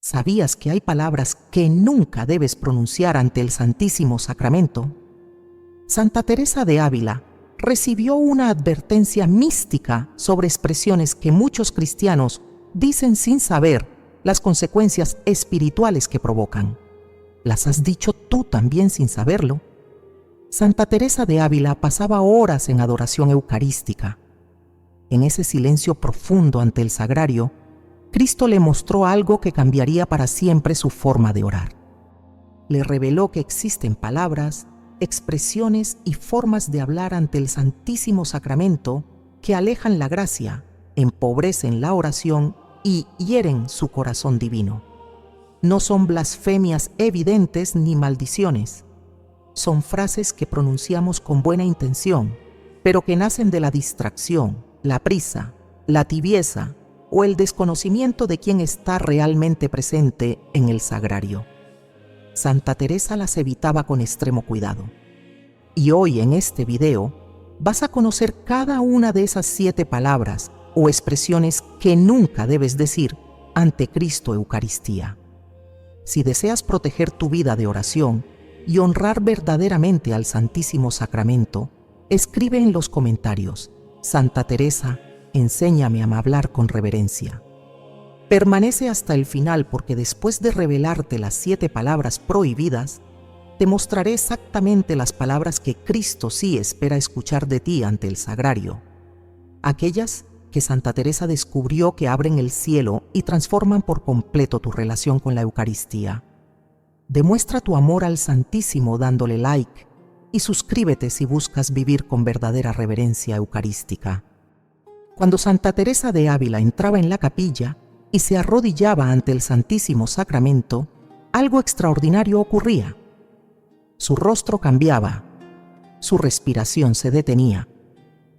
¿Sabías que hay palabras que nunca debes pronunciar ante el Santísimo Sacramento? Santa Teresa de Ávila recibió una advertencia mística sobre expresiones que muchos cristianos dicen sin saber las consecuencias espirituales que provocan. ¿Las has dicho tú también sin saberlo? Santa Teresa de Ávila pasaba horas en adoración eucarística. En ese silencio profundo ante el sagrario, Cristo le mostró algo que cambiaría para siempre su forma de orar. Le reveló que existen palabras, expresiones y formas de hablar ante el Santísimo Sacramento que alejan la gracia, empobrecen la oración y hieren su corazón divino. No son blasfemias evidentes ni maldiciones. Son frases que pronunciamos con buena intención, pero que nacen de la distracción, la prisa, la tibieza o el desconocimiento de quién está realmente presente en el sagrario. Santa Teresa las evitaba con extremo cuidado. Y hoy en este video vas a conocer cada una de esas 7 palabras o expresiones que nunca debes decir ante Cristo Eucaristía. Si deseas proteger tu vida de oración y honrar verdaderamente al Santísimo Sacramento, escribe en los comentarios: Santa Teresa, enséñame a hablar con reverencia. Permanece hasta el final porque después de revelarte las 7 palabras prohibidas, te mostraré exactamente las palabras que Cristo sí espera escuchar de ti ante el sagrario. Aquellas que Santa Teresa descubrió que abren el cielo y transforman por completo tu relación con la Eucaristía. Demuestra tu amor al Santísimo dándole like y suscríbete si buscas vivir con verdadera reverencia eucarística. Cuando Santa Teresa de Ávila entraba en la capilla y se arrodillaba ante el Santísimo Sacramento, algo extraordinario ocurría. Su rostro cambiaba, su respiración se detenía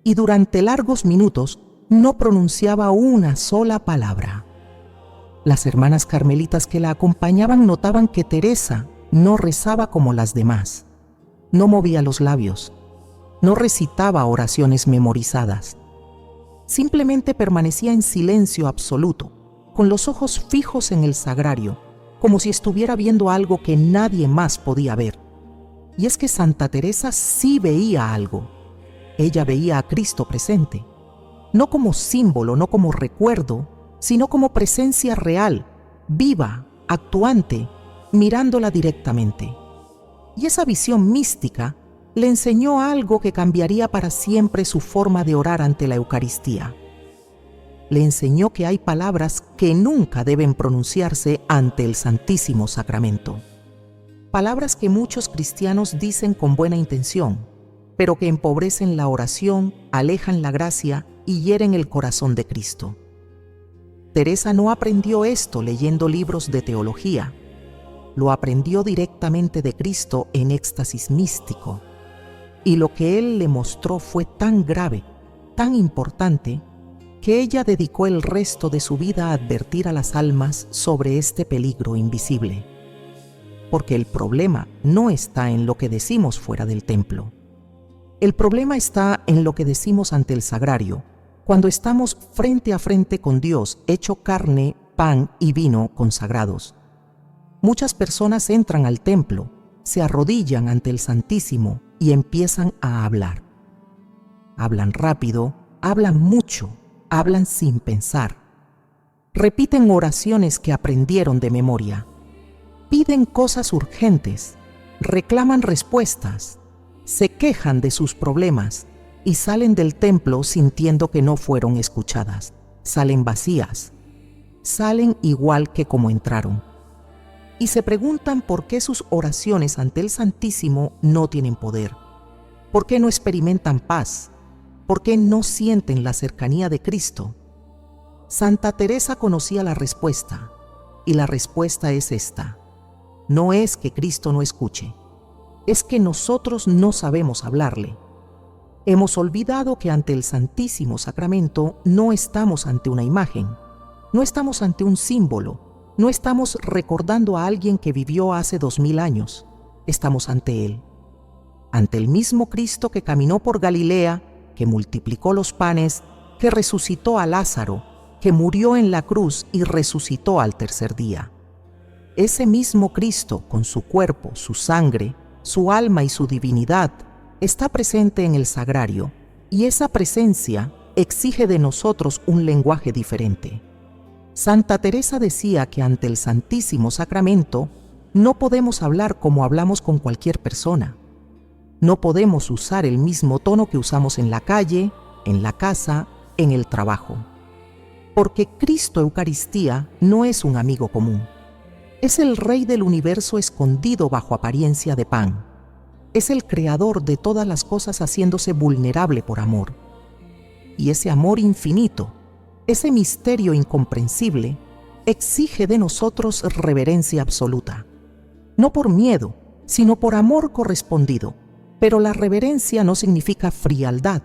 y durante largos minutos no pronunciaba una sola palabra. Las hermanas carmelitas que la acompañaban notaban que Teresa no rezaba como las demás, no movía los labios, no recitaba oraciones memorizadas. Simplemente permanecía en silencio absoluto, con los ojos fijos en el sagrario, como si estuviera viendo algo que nadie más podía ver. Y es que Santa Teresa sí veía algo. Ella veía a Cristo presente, no como símbolo, no como recuerdo, sino como presencia real, viva, actuante, mirándola directamente. Y esa visión mística le enseñó algo que cambiaría para siempre su forma de orar ante la Eucaristía. Le enseñó que hay palabras que nunca deben pronunciarse ante el Santísimo Sacramento. Palabras que muchos cristianos dicen con buena intención, pero que empobrecen la oración, alejan la gracia y hieren el corazón de Cristo. Teresa no aprendió esto leyendo libros de teología. Lo aprendió directamente de Cristo en éxtasis místico. Y lo que Él le mostró fue tan grave, tan importante, que ella dedicó el resto de su vida a advertir a las almas sobre este peligro invisible. Porque el problema no está en lo que decimos fuera del templo. El problema está en lo que decimos ante el sagrario, cuando estamos frente a frente con Dios, hecho carne, pan y vino consagrados. Muchas personas entran al templo, se arrodillan ante el Santísimo y empiezan a hablar. Hablan rápido, hablan mucho, hablan sin pensar. Repiten oraciones que aprendieron de memoria. Piden cosas urgentes, reclaman respuestas, se quejan de sus problemas y salen del templo sintiendo que no fueron escuchadas. Salen vacías, salen igual que como entraron. Y se preguntan por qué sus oraciones ante el Santísimo no tienen poder, por qué no experimentan paz, por qué no sienten la cercanía de Cristo. Santa Teresa conocía la respuesta, y la respuesta es esta: no es que Cristo no escuche, es que nosotros no sabemos hablarle. Hemos olvidado que ante el Santísimo Sacramento no estamos ante una imagen, no estamos ante un símbolo, no estamos recordando a alguien que vivió hace 2000 años, estamos ante el mismo Cristo que caminó por Galilea, que multiplicó los panes, que resucitó a Lázaro, que murió en la cruz y resucitó al tercer día. Ese mismo Cristo, con su cuerpo, su sangre, su alma y su divinidad, está presente en el sagrario, y esa presencia exige de nosotros un lenguaje diferente. Santa Teresa decía que ante el Santísimo Sacramento no podemos hablar como hablamos con cualquier persona. No podemos usar el mismo tono que usamos en la calle, en la casa, en el trabajo. Porque Cristo Eucaristía no es un amigo común. Es el Rey del universo escondido bajo apariencia de pan. Es el creador de todas las cosas haciéndose vulnerable por amor. Y ese amor infinito, ese misterio incomprensible, exige de nosotros reverencia absoluta. No por miedo, sino por amor correspondido. Pero la reverencia no significa frialdad.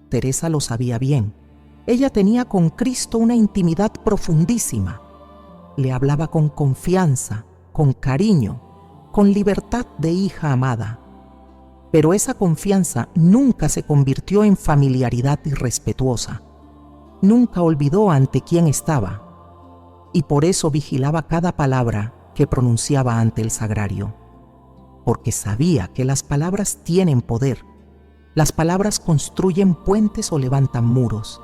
Teresa lo sabía bien. Ella tenía con Cristo una intimidad profundísima. Le hablaba con confianza, con cariño, con libertad de hija amada. Pero esa confianza nunca se convirtió en familiaridad irrespetuosa. Nunca olvidó ante quién estaba. Y por eso vigilaba cada palabra que pronunciaba ante el sagrario. Porque sabía que las palabras tienen poder. Las palabras construyen puentes o levantan muros.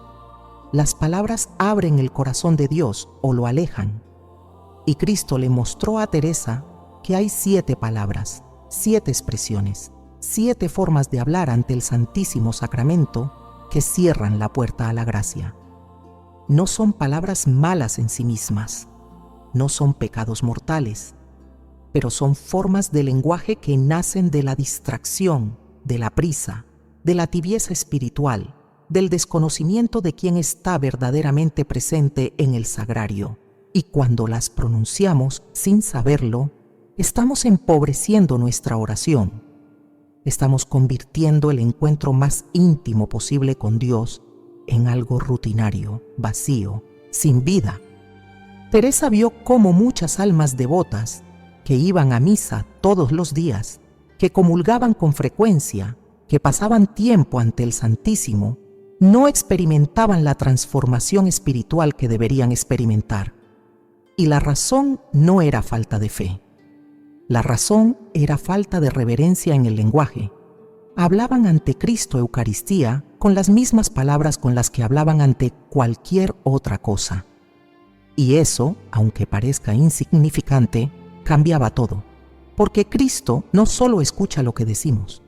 Las palabras abren el corazón de Dios o lo alejan. Y Cristo le mostró a Teresa que hay 7 palabras, 7 expresiones, 7 formas de hablar ante el Santísimo Sacramento que cierran la puerta a la gracia. No son palabras malas en sí mismas, no son pecados mortales, pero son formas de lenguaje que nacen de la distracción, de la prisa, de la tibieza espiritual, del desconocimiento de quién está verdaderamente presente en el sagrario. Y cuando las pronunciamos sin saberlo, estamos empobreciendo nuestra oración. Estamos convirtiendo el encuentro más íntimo posible con Dios en algo rutinario, vacío, sin vida. Teresa vio cómo muchas almas devotas que iban a misa todos los días, que comulgaban con frecuencia, que pasaban tiempo ante el Santísimo, no experimentaban la transformación espiritual que deberían experimentar. Y la razón no era falta de fe. La razón era falta de reverencia en el lenguaje. Hablaban ante Cristo Eucaristía con las mismas palabras con las que hablaban ante cualquier otra cosa. Y eso, aunque parezca insignificante, cambiaba todo, porque Cristo no solo escucha lo que decimos,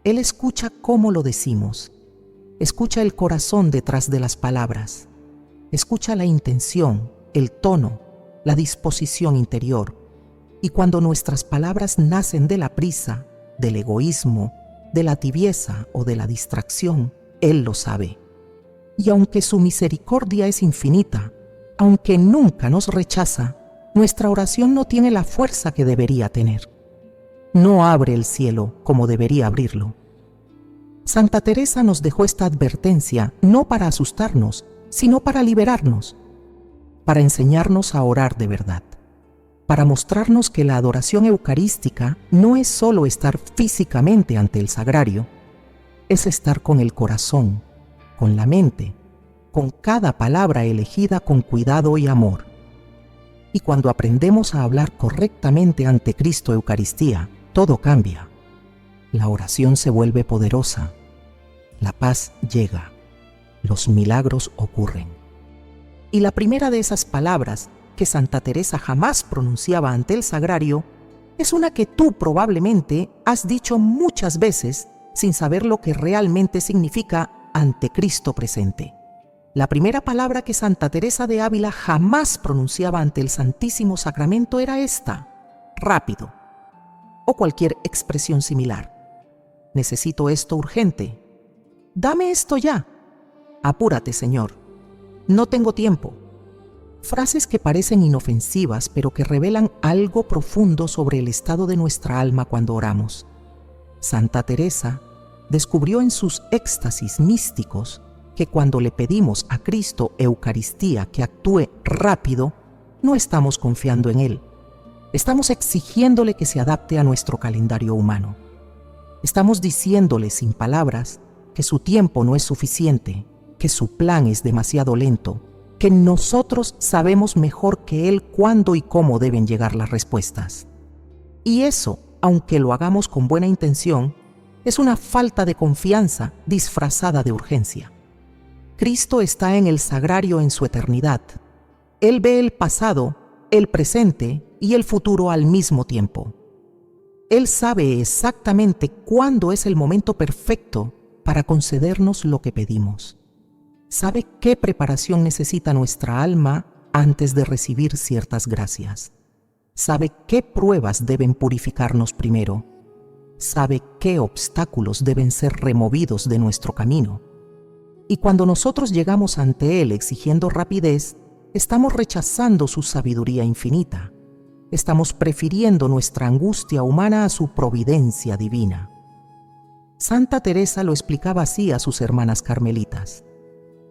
Él escucha cómo lo decimos, escucha el corazón detrás de las palabras, escucha la intención, el tono, la disposición interior. Y cuando nuestras palabras nacen de la prisa, del egoísmo, de la tibieza o de la distracción, Él lo sabe. Y aunque su misericordia es infinita, aunque nunca nos rechaza, nuestra oración no tiene la fuerza que debería tener. No abre el cielo como debería abrirlo. Santa Teresa nos dejó esta advertencia no para asustarnos, sino para liberarnos, para enseñarnos a orar de verdad, para mostrarnos que la adoración eucarística no es solo estar físicamente ante el sagrario, es estar con el corazón, con la mente, con cada palabra elegida con cuidado y amor. Y cuando aprendemos a hablar correctamente ante Cristo Eucaristía, todo cambia. La oración se vuelve poderosa, la paz llega, los milagros ocurren. Y la primera de esas palabras que Santa Teresa jamás pronunciaba ante el sagrario es una que tú probablemente has dicho muchas veces sin saber lo que realmente significa ante Cristo presente. La primera palabra que Santa Teresa de Ávila jamás pronunciaba ante el Santísimo Sacramento era esta: rápido, o cualquier expresión similar. Necesito esto urgente. Dame esto ya. Apúrate, Señor. No tengo tiempo. Frases que parecen inofensivas, pero que revelan algo profundo sobre el estado de nuestra alma cuando oramos. Santa Teresa descubrió en sus éxtasis místicos que cuando le pedimos a Cristo Eucaristía que actúe rápido, no estamos confiando en Él. Estamos exigiéndole que se adapte a nuestro calendario humano. Estamos diciéndole sin palabras que su tiempo no es suficiente, que su plan es demasiado lento, que nosotros sabemos mejor que Él cuándo y cómo deben llegar las respuestas. Y eso, aunque lo hagamos con buena intención, es una falta de confianza disfrazada de urgencia. Cristo está en el sagrario en su eternidad. Él ve el pasado, el presente y el futuro al mismo tiempo. Él sabe exactamente cuándo es el momento perfecto para concedernos lo que pedimos. Sabe qué preparación necesita nuestra alma antes de recibir ciertas gracias. Sabe qué pruebas deben purificarnos primero. Sabe qué obstáculos deben ser removidos de nuestro camino. Y cuando nosotros llegamos ante Él exigiendo rapidez, estamos rechazando su sabiduría infinita. Estamos prefiriendo nuestra angustia humana a su providencia divina. Santa Teresa lo explicaba así a sus hermanas carmelitas.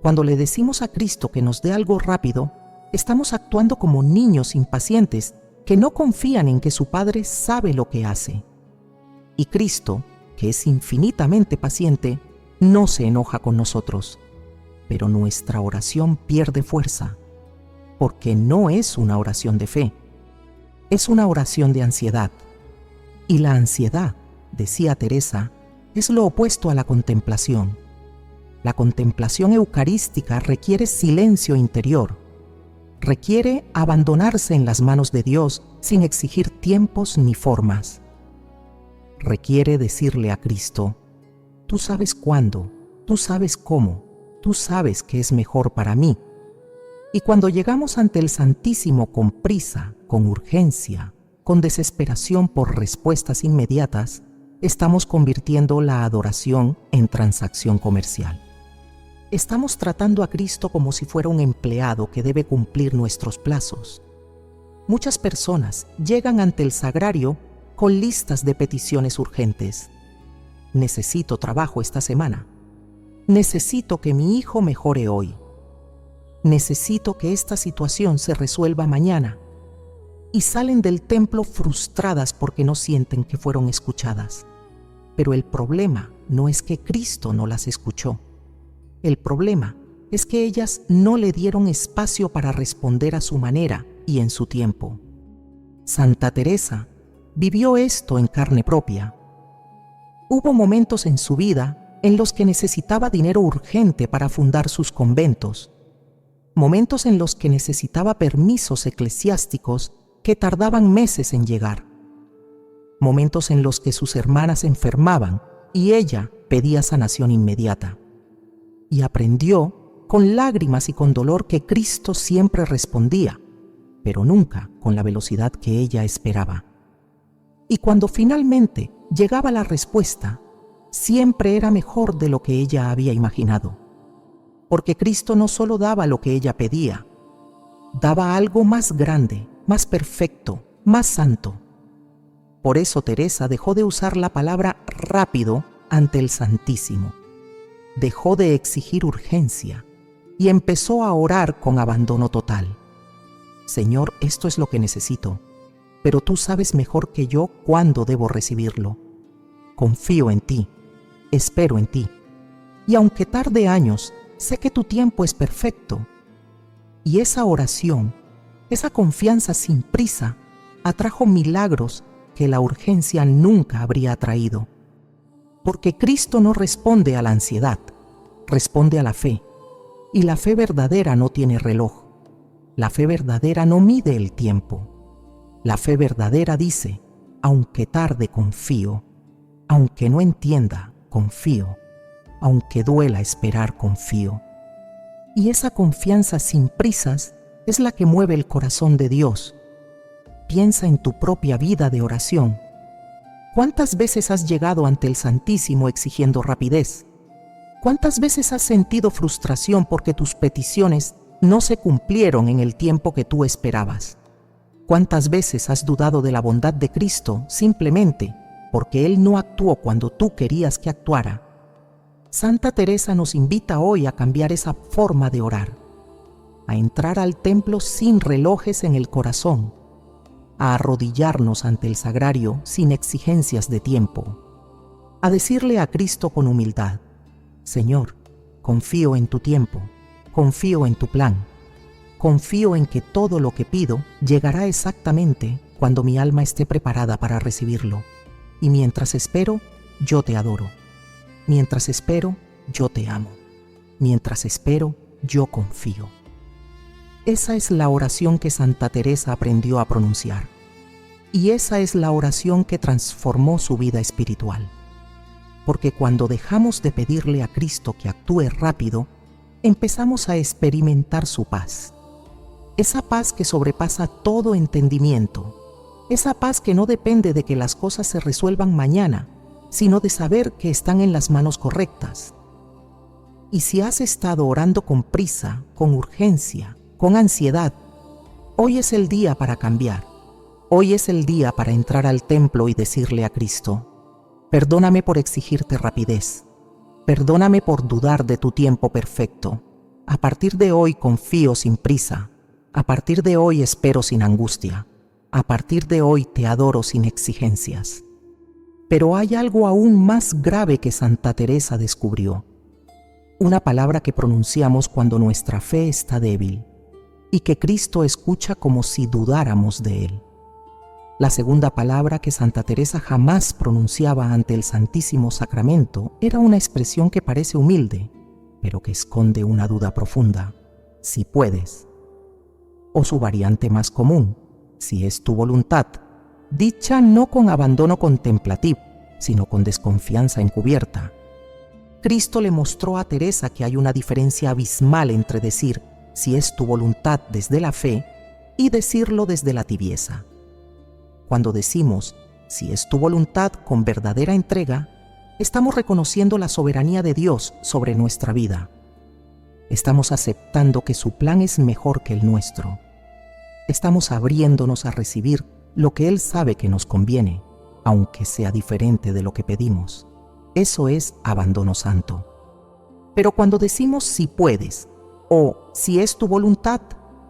Cuando le decimos a Cristo que nos dé algo rápido, estamos actuando como niños impacientes que no confían en que su Padre sabe lo que hace. Y Cristo, que es infinitamente paciente, no se enoja con nosotros, pero nuestra oración pierde fuerza, porque no es una oración de fe, es una oración de ansiedad. Y la ansiedad, decía Teresa, es lo opuesto a la contemplación. La contemplación eucarística requiere silencio interior, requiere abandonarse en las manos de Dios sin exigir tiempos ni formas. Requiere decirle a Cristo: tú sabes cuándo, tú sabes cómo, tú sabes qué es mejor para mí. Y cuando llegamos ante el Santísimo con prisa, con urgencia, con desesperación por respuestas inmediatas, estamos convirtiendo la adoración en transacción comercial. Estamos tratando a Cristo como si fuera un empleado que debe cumplir nuestros plazos. Muchas personas llegan ante el sagrario con listas de peticiones urgentes. Necesito trabajo esta semana. Necesito que mi hijo mejore hoy. Necesito que esta situación se resuelva mañana. Y salen del templo frustradas porque no sienten que fueron escuchadas. Pero el problema no es que Cristo no las escuchó. El problema es que ellas no le dieron espacio para responder a su manera y en su tiempo. Santa Teresa vivió esto en carne propia. Hubo momentos en su vida en los que necesitaba dinero urgente para fundar sus conventos, momentos en los que necesitaba permisos eclesiásticos que tardaban meses en llegar, momentos en los que sus hermanas enfermaban y ella pedía sanación inmediata. Y aprendió con lágrimas y con dolor que Cristo siempre respondía, pero nunca con la velocidad que ella esperaba. Y cuando finalmente llegaba la respuesta, siempre era mejor de lo que ella había imaginado. Porque Cristo no solo daba lo que ella pedía, daba algo más grande, más perfecto, más santo. Por eso Teresa dejó de usar la palabra rápido ante el Santísimo. Dejó de exigir urgencia y empezó a orar con abandono total. Señor, esto es lo que necesito, pero tú sabes mejor que yo cuándo debo recibirlo. Confío en ti, espero en ti, y aunque tarde años, sé que tu tiempo es perfecto. Y esa oración, esa confianza sin prisa, atrajo milagros que la urgencia nunca habría traído. Porque Cristo no responde a la ansiedad, responde a la fe. Y la fe verdadera no tiene reloj. La fe verdadera no mide el tiempo. La fe verdadera dice: aunque tarde, confío. Aunque no entienda, confío. Aunque duela esperar, confío. Y esa confianza sin prisas es la que mueve el corazón de Dios. Piensa en tu propia vida de oración. ¿Cuántas veces has llegado ante el Santísimo exigiendo rapidez? ¿Cuántas veces has sentido frustración porque tus peticiones no se cumplieron en el tiempo que tú esperabas? ¿Cuántas veces has dudado de la bondad de Cristo simplemente porque Él no actuó cuando tú querías que actuara? Santa Teresa nos invita hoy a cambiar esa forma de orar, a entrar al templo sin relojes en el corazón, a arrodillarnos ante el sagrario sin exigencias de tiempo, a decirle a Cristo con humildad: Señor, confío en tu tiempo, confío en tu plan, confío en que todo lo que pido llegará exactamente cuando mi alma esté preparada para recibirlo. Y mientras espero, yo te adoro. Mientras espero, yo te amo. Mientras espero, yo confío. Esa es la oración que Santa Teresa aprendió a pronunciar. Y esa es la oración que transformó su vida espiritual. Porque cuando dejamos de pedirle a Cristo que actúe rápido, empezamos a experimentar su paz. Esa paz que sobrepasa todo entendimiento. Esa paz que no depende de que las cosas se resuelvan mañana, sino de saber que están en las manos correctas. Y si has estado orando con prisa, con urgencia, con ansiedad, hoy es el día para cambiar. Hoy es el día para entrar al templo y decirle a Cristo: perdóname por exigirte rapidez. Perdóname por dudar de tu tiempo perfecto. A partir de hoy confío sin prisa. A partir de hoy espero sin angustia. A partir de hoy te adoro sin exigencias. Pero hay algo aún más grave que Santa Teresa descubrió. Una palabra que pronunciamos cuando nuestra fe está débil y que Cristo escucha como si dudáramos de Él. La segunda palabra que Santa Teresa jamás pronunciaba ante el Santísimo Sacramento era una expresión que parece humilde, pero que esconde una duda profunda: si puedes. O su variante más común: si es tu voluntad, dicha no con abandono contemplativo, sino con desconfianza encubierta. Cristo le mostró a Teresa que hay una diferencia abismal entre decir si es tu voluntad desde la fe y decirlo desde la tibieza. Cuando decimos si es tu voluntad con verdadera entrega, estamos reconociendo la soberanía de Dios sobre nuestra vida. Estamos aceptando que su plan es mejor que el nuestro. Estamos abriéndonos a recibir lo que Él sabe que nos conviene, aunque sea diferente de lo que pedimos. Eso es abandono santo. Pero cuando decimos si puedes o si es tu voluntad,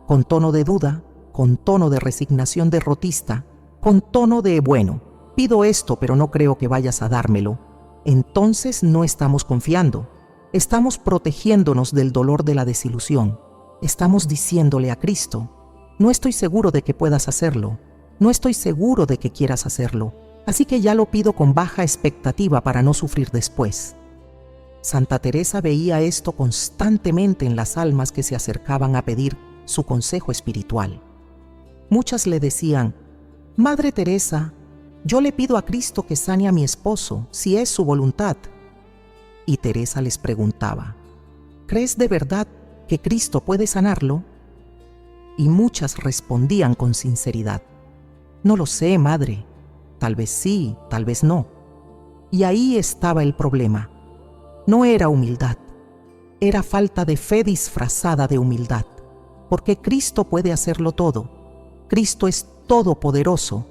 con tono de duda, con tono de resignación derrotista, con tono de bueno, pido esto pero no creo que vayas a dármelo, entonces no estamos confiando. Estamos protegiéndonos del dolor de la desilusión. Estamos diciéndole a Cristo: no estoy seguro de que puedas hacerlo, no estoy seguro de que quieras hacerlo, así que ya lo pido con baja expectativa para no sufrir después. Santa Teresa veía esto constantemente en las almas que se acercaban a pedir su consejo espiritual. Muchas le decían: Madre Teresa, yo le pido a Cristo que sane a mi esposo, si es su voluntad. Y Teresa les preguntaba: ¿crees de verdad que Cristo puede sanarlo? Y muchas respondían con sinceridad: no lo sé, madre, tal vez sí, tal vez no. Y ahí estaba el problema. No era humildad, era falta de fe disfrazada de humildad, porque Cristo puede hacerlo todo. Cristo es todopoderoso.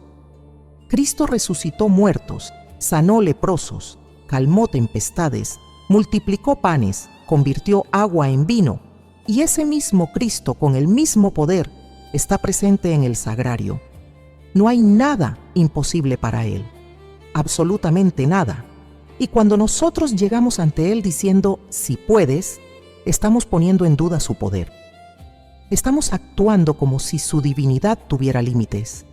Cristo resucitó muertos, sanó leprosos, calmó tempestades, multiplicó panes, convirtió agua en vino, y ese mismo Cristo con el mismo poder está presente en el sagrario. No hay nada imposible para Él, absolutamente nada. Y cuando nosotros llegamos ante Él diciendo si puedes, estamos poniendo en duda su poder. Estamos actuando como si su divinidad tuviera límites,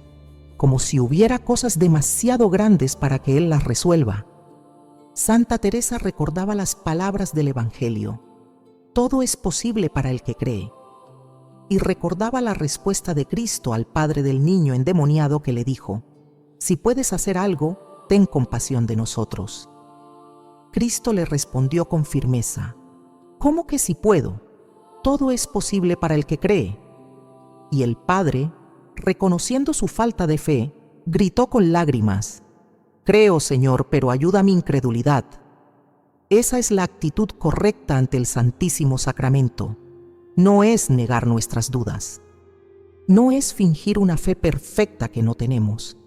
como si hubiera cosas demasiado grandes para que Él las resuelva. Santa Teresa recordaba las palabras del Evangelio: todo es posible para el que cree. Y recordaba la respuesta de Cristo al padre del niño endemoniado que le dijo: si puedes hacer algo, ten compasión de nosotros. Cristo le respondió con firmeza: ¿cómo que si puedo? Todo es posible para el que cree. Y el padre, reconociendo su falta de fe, gritó con lágrimas: creo, Señor, pero ayuda a mi incredulidad. Esa es la actitud correcta ante el Santísimo Sacramento. No es negar nuestras dudas. No es fingir una fe perfecta que no tenemos.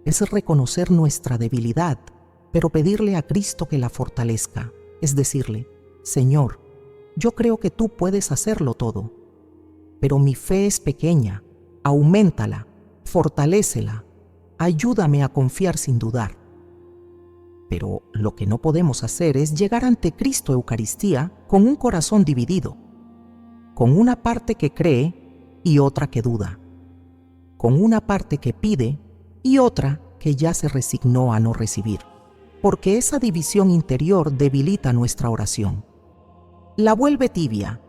Es reconocer nuestra debilidad, pero pedirle a Cristo que la fortalezca. Es decirle: Señor, yo creo que tú puedes hacerlo todo, pero mi fe es pequeña, auméntala, fortalécela, ayúdame a confiar sin dudar. Pero lo que no podemos hacer es llegar ante Cristo Eucaristía con un corazón dividido, con una parte que cree y otra que duda, con una parte que pide y otra que ya se resignó a no recibir, porque esa división interior debilita nuestra oración. La vuelve tibia.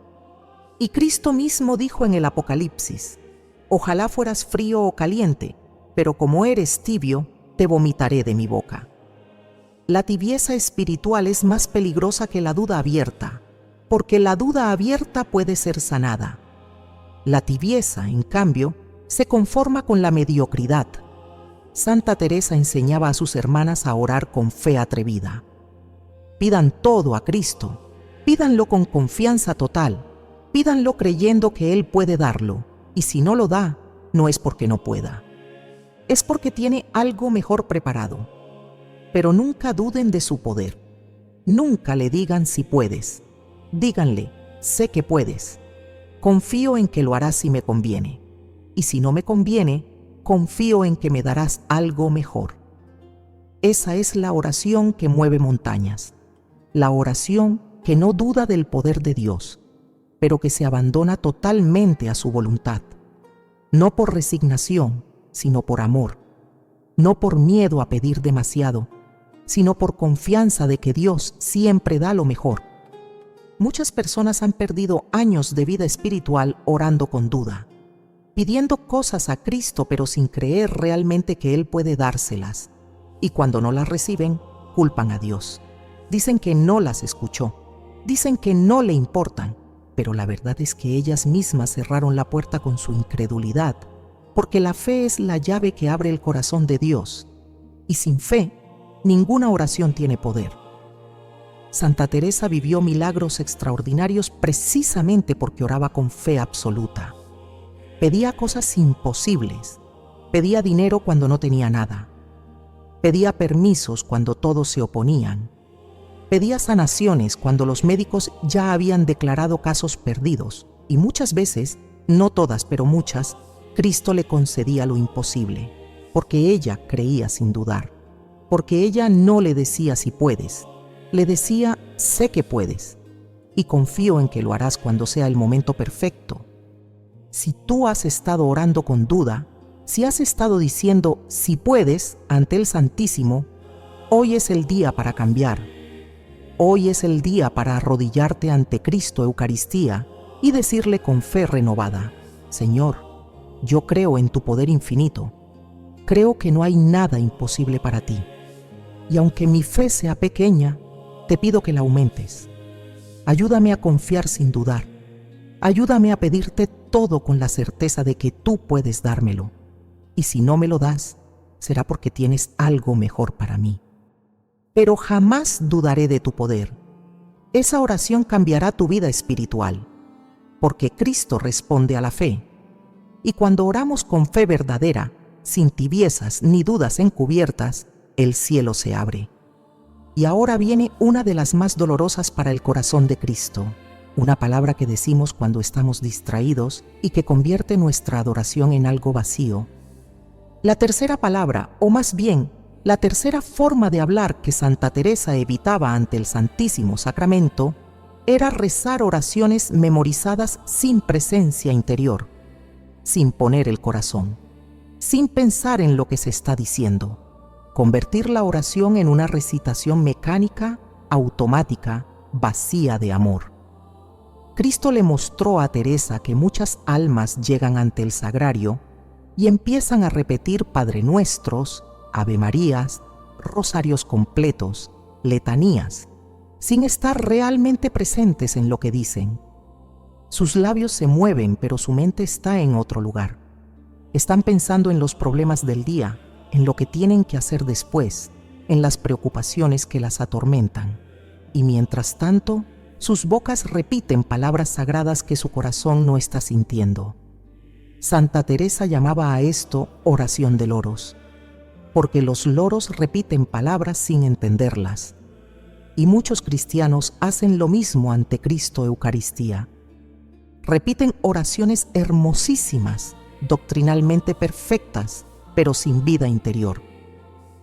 Y Cristo mismo dijo en el Apocalipsis: ojalá fueras frío o caliente, pero como eres tibio, te vomitaré de mi boca. La tibieza espiritual es más peligrosa que la duda abierta, porque la duda abierta puede ser sanada. La tibieza, en cambio, se conforma con la mediocridad. Santa Teresa enseñaba a sus hermanas a orar con fe atrevida. Pidan todo a Cristo, pídanlo con confianza total, pídanlo creyendo que Él puede darlo, y si no lo da, no es porque no pueda. Es porque tiene algo mejor preparado. Pero nunca duden de su poder. Nunca le digan si puedes. Díganle, sé que puedes. Confío en que lo harás si me conviene. Y si no me conviene, confío en que me darás algo mejor. Esa es la oración que mueve montañas. La oración que no duda del poder de Dios, pero que se abandona totalmente a su voluntad. No por resignación, sino por amor. No por miedo a pedir demasiado, sino por confianza de que Dios siempre da lo mejor. Muchas personas han perdido años de vida espiritual orando con duda, pidiendo cosas a Cristo pero sin creer realmente que Él puede dárselas. Y cuando no las reciben, culpan a Dios. Dicen que no las escuchó, dicen que no le importan, pero la verdad es que ellas mismas cerraron la puerta con su incredulidad, porque la fe es la llave que abre el corazón de Dios, y sin fe, ninguna oración tiene poder. Santa Teresa vivió milagros extraordinarios precisamente porque oraba con fe absoluta. Pedía cosas imposibles, pedía dinero cuando no tenía nada, pedía permisos cuando todos se oponían, pedía sanaciones cuando los médicos ya habían declarado casos perdidos, y muchas veces, no todas pero muchas, Cristo le concedía lo imposible, porque ella creía sin dudar, porque ella no le decía si puedes, le decía sé que puedes, y confío en que lo harás cuando sea el momento perfecto. Si tú has estado orando con duda, si has estado diciendo si puedes ante el Santísimo, hoy es el día para cambiar. Hoy es el día para arrodillarte ante Cristo Eucaristía y decirle con fe renovada: Señor, yo creo en tu poder infinito. Creo que no hay nada imposible para ti. Y aunque mi fe sea pequeña, te pido que la aumentes. Ayúdame a confiar sin dudar. Ayúdame a pedirte todo con la certeza de que tú puedes dármelo. Y si no me lo das, será porque tienes algo mejor para mí. Pero jamás dudaré de tu poder. Esa oración cambiará tu vida espiritual, porque Cristo responde a la fe. Y cuando oramos con fe verdadera, sin tibiezas ni dudas encubiertas, el cielo se abre. Y ahora viene una de las más dolorosas para el corazón de Cristo, una palabra que decimos cuando estamos distraídos y que convierte nuestra adoración en algo vacío. La tercera palabra, o más bien, la tercera forma de hablar que Santa Teresa evitaba ante el Santísimo Sacramento era rezar oraciones memorizadas sin presencia interior, sin poner el corazón, sin pensar en lo que se está diciendo. Convertir la oración en una recitación mecánica, automática, vacía de amor. Cristo le mostró a Teresa que muchas almas llegan ante el sagrario y empiezan a repetir Padre Nuestros, Ave Marías, rosarios completos, letanías, sin estar realmente presentes en lo que dicen. Sus labios se mueven, pero su mente está en otro lugar. Están pensando en los problemas del día, en lo que tienen que hacer después, en las preocupaciones que las atormentan. Y mientras tanto, sus bocas repiten palabras sagradas que su corazón no está sintiendo. Santa Teresa llamaba a esto oración de loros, porque los loros repiten palabras sin entenderlas. Y muchos cristianos hacen lo mismo ante Cristo Eucaristía. Repiten oraciones hermosísimas, doctrinalmente perfectas, pero sin vida interior.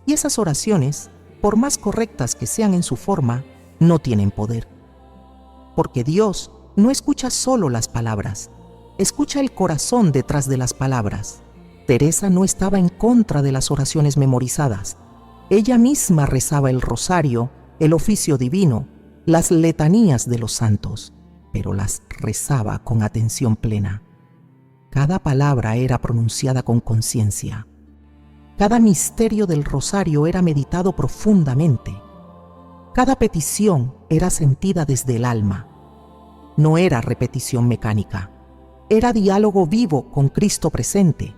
Y esas oraciones, por más correctas que sean en su forma, no tienen poder. Porque Dios no escucha solo las palabras, Escucha el corazón detrás de las palabras. Teresa no estaba en contra de las oraciones memorizadas. Ella misma rezaba el rosario, el oficio divino, las letanías de los santos, pero las rezaba con atención plena. Cada palabra era pronunciada con conciencia. Cada misterio del rosario era meditado profundamente. Cada petición era sentida desde el alma. No era repetición mecánica. Era diálogo vivo con Cristo presente.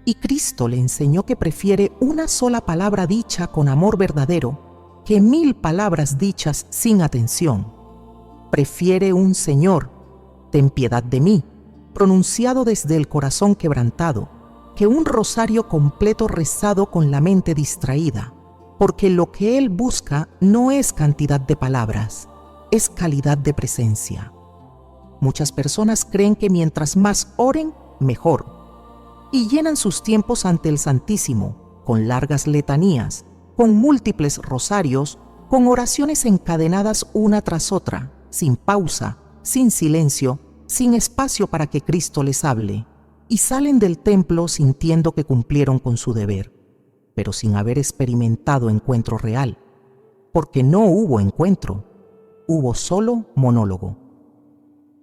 Y Cristo le enseñó que prefiere una sola palabra dicha con amor verdadero que 1000 palabras dichas sin atención. Prefiere un Señor, ten piedad de mí, pronunciado desde el corazón quebrantado, que un rosario completo rezado con la mente distraída, porque lo que Él busca no es cantidad de palabras, es calidad de presencia. Muchas personas creen que mientras más oren, mejor, y llenan sus tiempos ante el Santísimo, con largas letanías, con múltiples rosarios, con oraciones encadenadas una tras otra, sin pausa, sin silencio, sin espacio para que Cristo les hable, y salen del templo sintiendo que cumplieron con su deber, pero sin haber experimentado encuentro real, porque no hubo encuentro, hubo solo monólogo.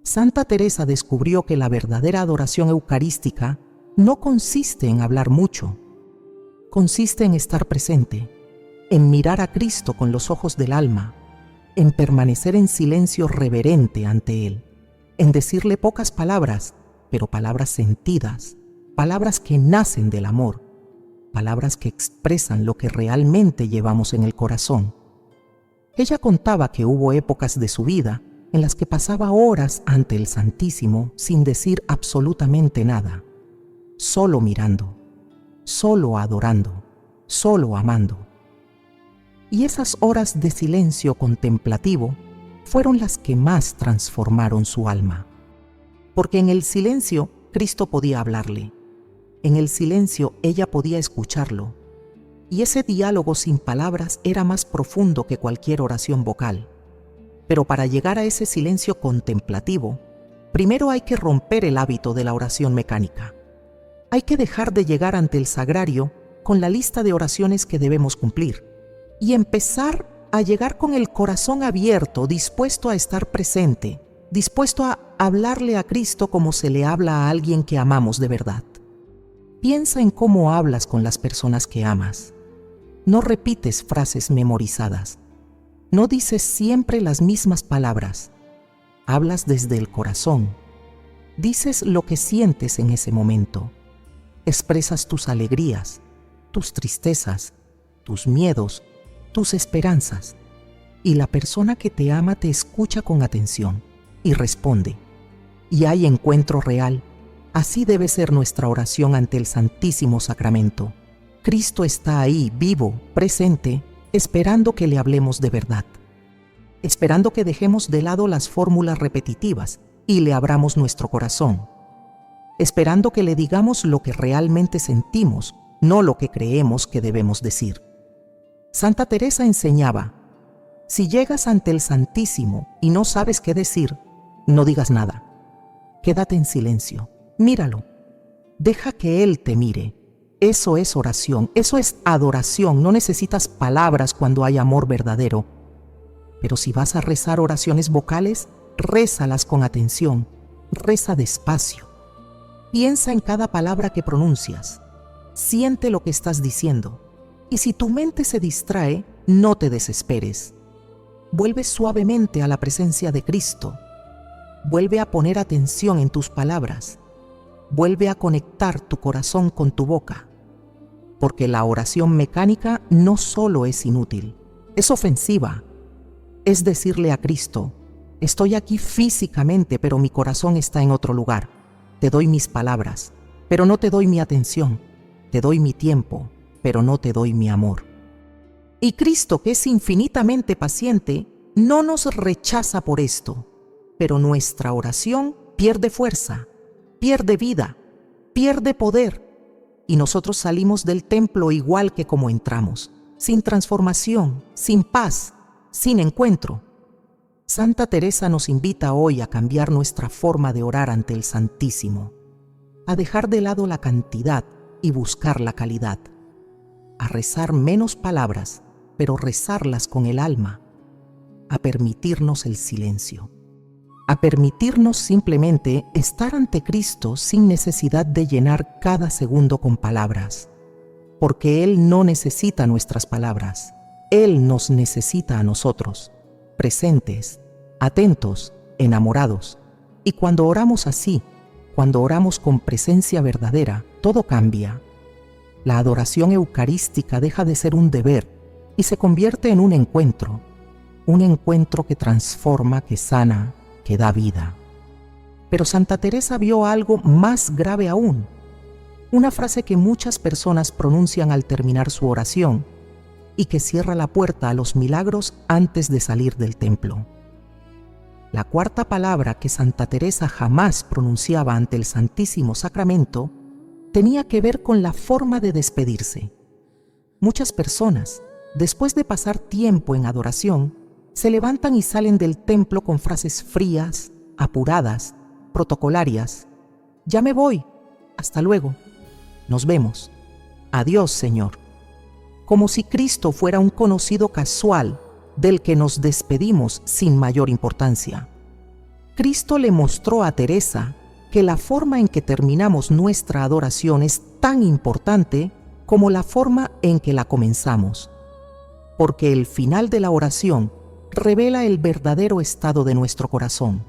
Santa Teresa descubrió que la verdadera adoración eucarística no consiste en hablar mucho, consiste en estar presente, en mirar a Cristo con los ojos del alma, en permanecer en silencio reverente ante Él, en decirle pocas palabras, pero palabras sentidas, palabras que nacen del amor, palabras que expresan lo que realmente llevamos en el corazón. Ella contaba que hubo épocas de su vida en las que pasaba horas ante el Santísimo sin decir absolutamente nada, solo mirando, solo adorando, solo amando. Y esas horas de silencio contemplativo fueron las que más transformaron su alma. Porque en el silencio Cristo podía hablarle, en el silencio ella podía escucharlo, y ese diálogo sin palabras era más profundo que cualquier oración vocal. Pero para llegar a ese silencio contemplativo, primero hay que romper el hábito de la oración mecánica. Hay que dejar de llegar ante el sagrario con la lista de oraciones que debemos cumplir y empezar a llegar con el corazón abierto, dispuesto a estar presente, dispuesto a hablarle a Cristo como se le habla a alguien que amamos de verdad. Piensa en cómo hablas con las personas que amas. No repites frases memorizadas. No dices siempre las mismas palabras. Hablas desde el corazón. Dices lo que sientes en ese momento. Expresas tus alegrías, tus tristezas, tus miedos, tus esperanzas. Y la persona que te ama te escucha con atención y responde. Y hay encuentro real. Así debe ser nuestra oración ante el Santísimo Sacramento. Cristo está ahí, vivo, presente, esperando que le hablemos de verdad. Esperando que dejemos de lado las fórmulas repetitivas y le abramos nuestro corazón. Esperando que le digamos lo que realmente sentimos, no lo que creemos que debemos decir. Santa Teresa enseñaba: si llegas ante el Santísimo y no sabes qué decir, no digas nada. Quédate en silencio, míralo. Deja que Él te mire. Eso es oración, eso es adoración. No necesitas palabras cuando hay amor verdadero. Pero si vas a rezar oraciones vocales, rézalas con atención, reza despacio. Piensa en cada palabra que pronuncias. Siente lo que estás diciendo. Y si tu mente se distrae, no te desesperes. Vuelve suavemente a la presencia de Cristo. Vuelve a poner atención en tus palabras. Vuelve a conectar tu corazón con tu boca. Porque la oración mecánica no solo es inútil, es ofensiva. Es decirle a Cristo: estoy aquí físicamente, pero mi corazón está en otro lugar. Te doy mis palabras, pero no te doy mi atención. Te doy mi tiempo, pero no te doy mi amor. Y Cristo, que es infinitamente paciente, no nos rechaza por esto, pero nuestra oración pierde fuerza, pierde vida, pierde poder, y nosotros salimos del templo igual que como entramos, sin transformación, sin paz, sin encuentro. Santa Teresa nos invita hoy a cambiar nuestra forma de orar ante el Santísimo, a dejar de lado la cantidad y buscar la calidad, a rezar menos palabras, pero rezarlas con el alma, a permitirnos el silencio, a permitirnos simplemente estar ante Cristo sin necesidad de llenar cada segundo con palabras, porque Él no necesita nuestras palabras, Él nos necesita a nosotros, presentes, atentos, enamorados. Y cuando oramos así, cuando oramos con presencia verdadera, todo cambia. La adoración eucarística deja de ser un deber y se convierte en un encuentro que transforma, que sana, que da vida. Pero Santa Teresa vio algo más grave aún, una frase que muchas personas pronuncian al terminar su oración y que cierra la puerta a los milagros antes de salir del templo. La cuarta palabra que Santa Teresa jamás pronunciaba ante el Santísimo Sacramento tenía que ver con la forma de despedirse. Muchas personas, después de pasar tiempo en adoración, se levantan y salen del templo con frases frías, apuradas, protocolarias. Ya me voy, hasta luego, nos vemos, adiós, Señor. Como si Cristo fuera un conocido casual del que nos despedimos sin mayor importancia. Cristo le mostró a Teresa que la forma en que terminamos nuestra adoración es tan importante como la forma en que la comenzamos, porque el final de la oración revela el verdadero estado de nuestro corazón,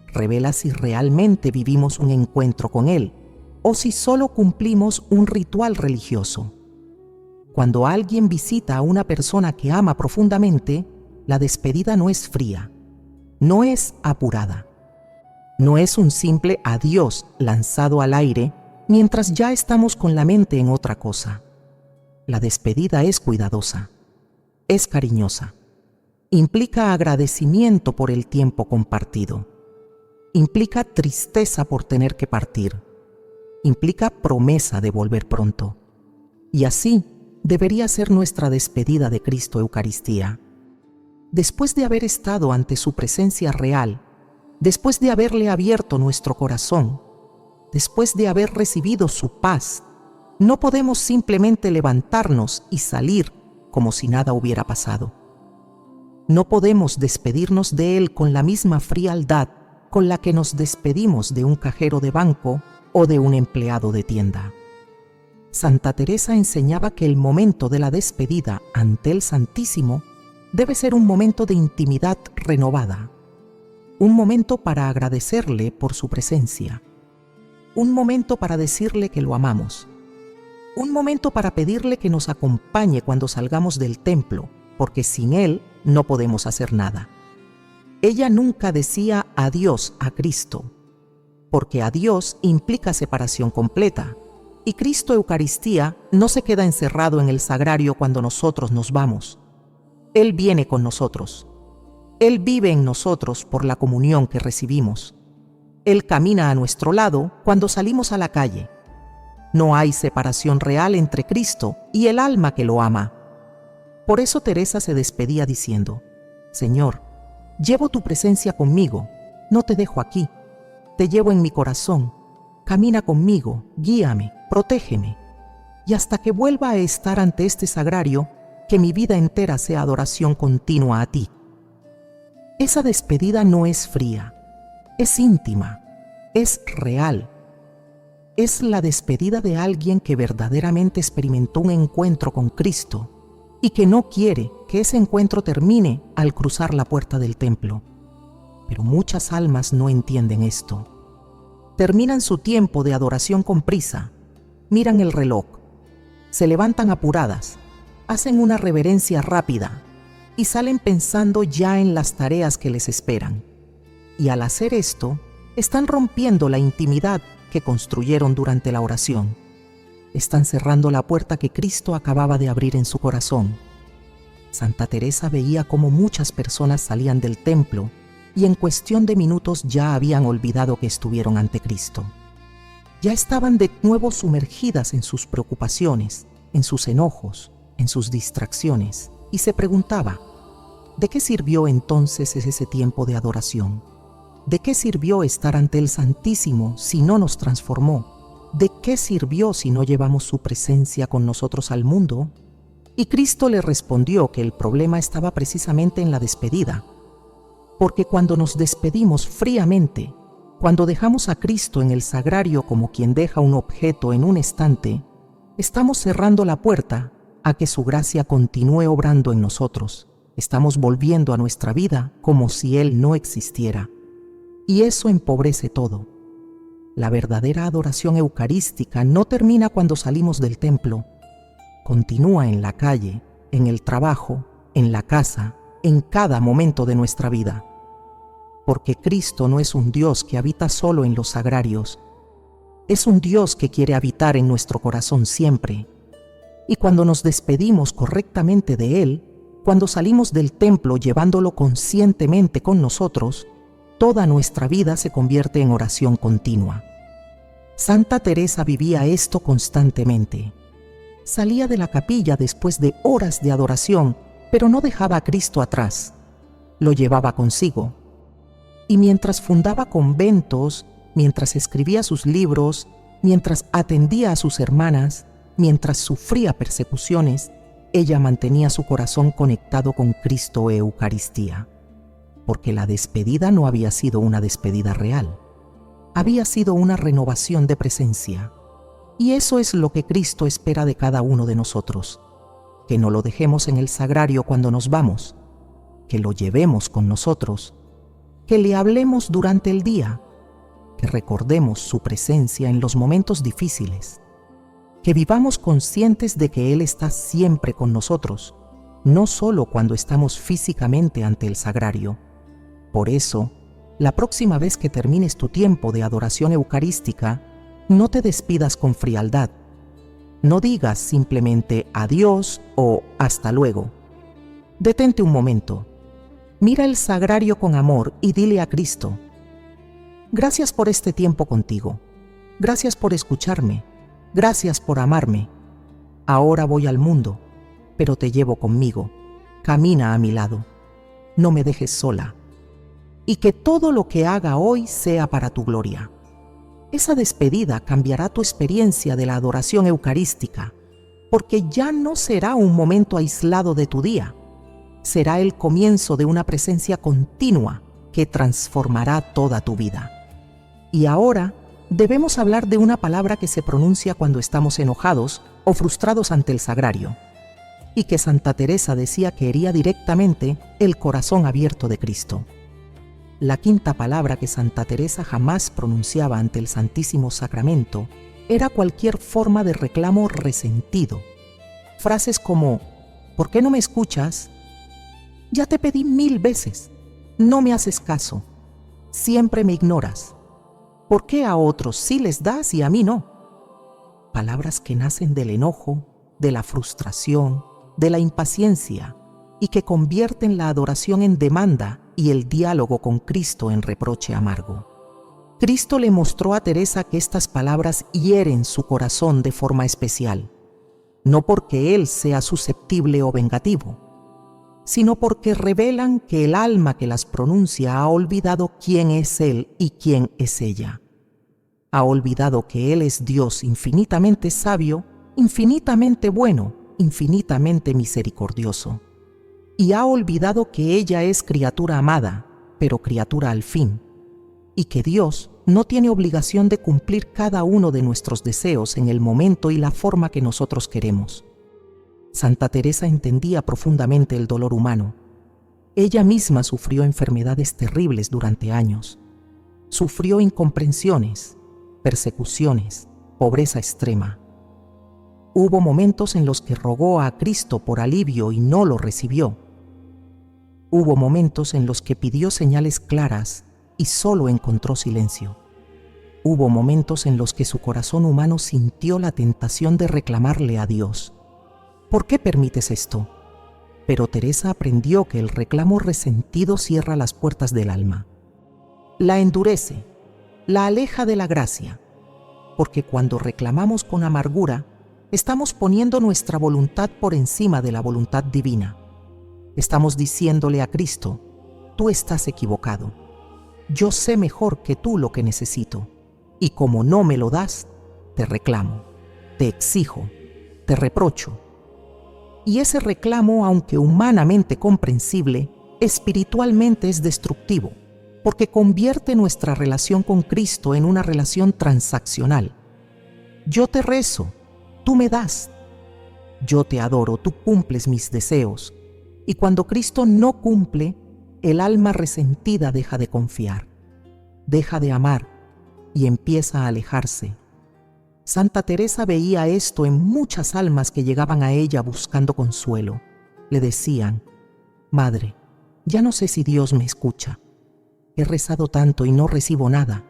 revela si realmente vivimos un encuentro con Él o si solo cumplimos un ritual religioso. Cuando alguien visita a una persona que ama profundamente, la despedida no es fría, no es apurada, no es un simple adiós lanzado al aire mientras ya estamos con la mente en otra cosa. La despedida es cuidadosa, es cariñosa, implica agradecimiento por el tiempo compartido, implica tristeza por tener que partir, implica promesa de volver pronto. Y así debería ser nuestra despedida de Cristo Eucaristía. Después de haber estado ante su presencia real, después de haberle abierto nuestro corazón, después de haber recibido su paz, no podemos simplemente levantarnos y salir como si nada hubiera pasado. No podemos despedirnos de Él con la misma frialdad con la que nos despedimos de un cajero de banco o de un empleado de tienda. Santa Teresa enseñaba que el momento de la despedida ante el Santísimo debe ser un momento de intimidad renovada, un momento para agradecerle por su presencia, un momento para decirle que lo amamos, un momento para pedirle que nos acompañe cuando salgamos del templo, porque sin Él no podemos hacer nada. Ella nunca decía adiós a Cristo, porque adiós implica separación completa, y Cristo Eucaristía no se queda encerrado en el sagrario cuando nosotros nos vamos. Él viene con nosotros. Él vive en nosotros por la comunión que recibimos. Él camina a nuestro lado cuando salimos a la calle. No hay separación real entre Cristo y el alma que lo ama. Por eso Teresa se despedía diciendo: Señor, llevo tu presencia conmigo, no te dejo aquí, te llevo en mi corazón, camina conmigo, guíame, protégeme, y hasta que vuelva a estar ante este sagrario, que mi vida entera sea adoración continua a ti. Esa despedida no es fría, es íntima, es real. Es la despedida de alguien que verdaderamente experimentó un encuentro con Cristo y que no quiere que ese encuentro termine al cruzar la puerta del templo. Pero muchas almas no entienden esto. Terminan su tiempo de adoración con prisa, miran el reloj, se levantan apuradas, hacen una reverencia rápida y salen pensando ya en las tareas que les esperan. Y al hacer esto, están rompiendo la intimidad que construyeron durante la oración. Están cerrando la puerta que Cristo acababa de abrir en su corazón. Santa Teresa veía cómo muchas personas salían del templo y en cuestión de minutos ya habían olvidado que estuvieron ante Cristo. Ya estaban de nuevo sumergidas en sus preocupaciones, en sus enojos, en sus distracciones, y se preguntaba: ¿De qué sirvió entonces ese tiempo de adoración? ¿De qué sirvió estar ante el Santísimo si no nos transformó? ¿De qué sirvió si no llevamos su presencia con nosotros al mundo? Y Cristo le respondió que el problema estaba precisamente en la despedida, porque cuando nos despedimos fríamente, cuando dejamos a Cristo en el sagrario como quien deja un objeto en un estante, estamos cerrando la puerta a que su gracia continúe obrando en nosotros. Estamos volviendo a nuestra vida como si Él no existiera. Y eso empobrece todo. La verdadera adoración eucarística no termina cuando salimos del templo. Continúa en la calle, en el trabajo, en la casa, en cada momento de nuestra vida. Porque Cristo no es un Dios que habita solo en los sagrarios. Es un Dios que quiere habitar en nuestro corazón siempre. Y cuando nos despedimos correctamente de Él, cuando salimos del templo llevándolo conscientemente con nosotros, toda nuestra vida se convierte en oración continua. Santa Teresa vivía esto constantemente. Salía de la capilla después de horas de adoración, pero no dejaba a Cristo atrás. Lo llevaba consigo. Y mientras fundaba conventos, mientras escribía sus libros, mientras atendía a sus hermanas, mientras sufría persecuciones, ella mantenía su corazón conectado con Cristo e Eucaristía. Porque la despedida no había sido una despedida real. Había sido una renovación de presencia. Y eso es lo que Cristo espera de cada uno de nosotros. Que no lo dejemos en el sagrario cuando nos vamos. Que lo llevemos con nosotros. Que le hablemos durante el día, que recordemos su presencia en los momentos difíciles, que vivamos conscientes de que Él está siempre con nosotros, no solo cuando estamos físicamente ante el sagrario. Por eso, la próxima vez que termines tu tiempo de adoración eucarística, no te despidas con frialdad. No digas simplemente adiós o hasta luego. Detente un momento. Mira el sagrario con amor y dile a Cristo: gracias por este tiempo contigo. Gracias por escucharme. Gracias por amarme. Ahora voy al mundo, pero te llevo conmigo. Camina a mi lado. No me dejes sola. Y que todo lo que haga hoy sea para tu gloria. Esa despedida cambiará tu experiencia de la adoración eucarística, porque ya no será un momento aislado de tu día. Será el comienzo de una presencia continua que transformará toda tu vida. Y ahora debemos hablar de una palabra que se pronuncia cuando estamos enojados o frustrados ante el sagrario, y que Santa Teresa decía que hería directamente el corazón abierto de Cristo. La quinta palabra que Santa Teresa jamás pronunciaba ante el Santísimo Sacramento era cualquier forma de reclamo resentido. Frases como: ¿por qué no me escuchas? Ya te pedí 1000 veces. No me haces caso. Siempre me ignoras. ¿Por qué a otros sí les das y a mí no? Palabras que nacen del enojo, de la frustración, de la impaciencia y que convierten la adoración en demanda y el diálogo con Cristo en reproche amargo. Cristo le mostró a Teresa que estas palabras hieren su corazón de forma especial, no porque él sea susceptible o vengativo, sino porque revelan que el alma que las pronuncia ha olvidado quién es Él y quién es ella. Ha olvidado que Él es Dios infinitamente sabio, infinitamente bueno, infinitamente misericordioso. Y ha olvidado que ella es criatura amada, pero criatura al fin, y que Dios no tiene obligación de cumplir cada uno de nuestros deseos en el momento y la forma que nosotros queremos. Santa Teresa entendía profundamente el dolor humano. Ella misma sufrió enfermedades terribles durante años. Sufrió incomprensiones, persecuciones, pobreza extrema. Hubo momentos en los que rogó a Cristo por alivio y no lo recibió. Hubo momentos en los que pidió señales claras y solo encontró silencio. Hubo momentos en los que su corazón humano sintió la tentación de reclamarle a Dios: ¿por qué permites esto? Pero Teresa aprendió que el reclamo resentido cierra las puertas del alma. La endurece, la aleja de la gracia, porque cuando reclamamos con amargura, estamos poniendo nuestra voluntad por encima de la voluntad divina. Estamos diciéndole a Cristo: tú estás equivocado. Yo sé mejor que tú lo que necesito, y como no me lo das, te reclamo, te exijo, te reprocho. Y ese reclamo, aunque humanamente comprensible, espiritualmente es destructivo, porque convierte nuestra relación con Cristo en una relación transaccional. Yo te rezo, tú me das. Yo te adoro, tú cumples mis deseos. Y cuando Cristo no cumple, el alma resentida deja de confiar, deja de amar y empieza a alejarse. Santa Teresa veía esto en muchas almas que llegaban a ella buscando consuelo. Le decían: Madre, ya no sé si Dios me escucha. He rezado tanto y no recibo nada.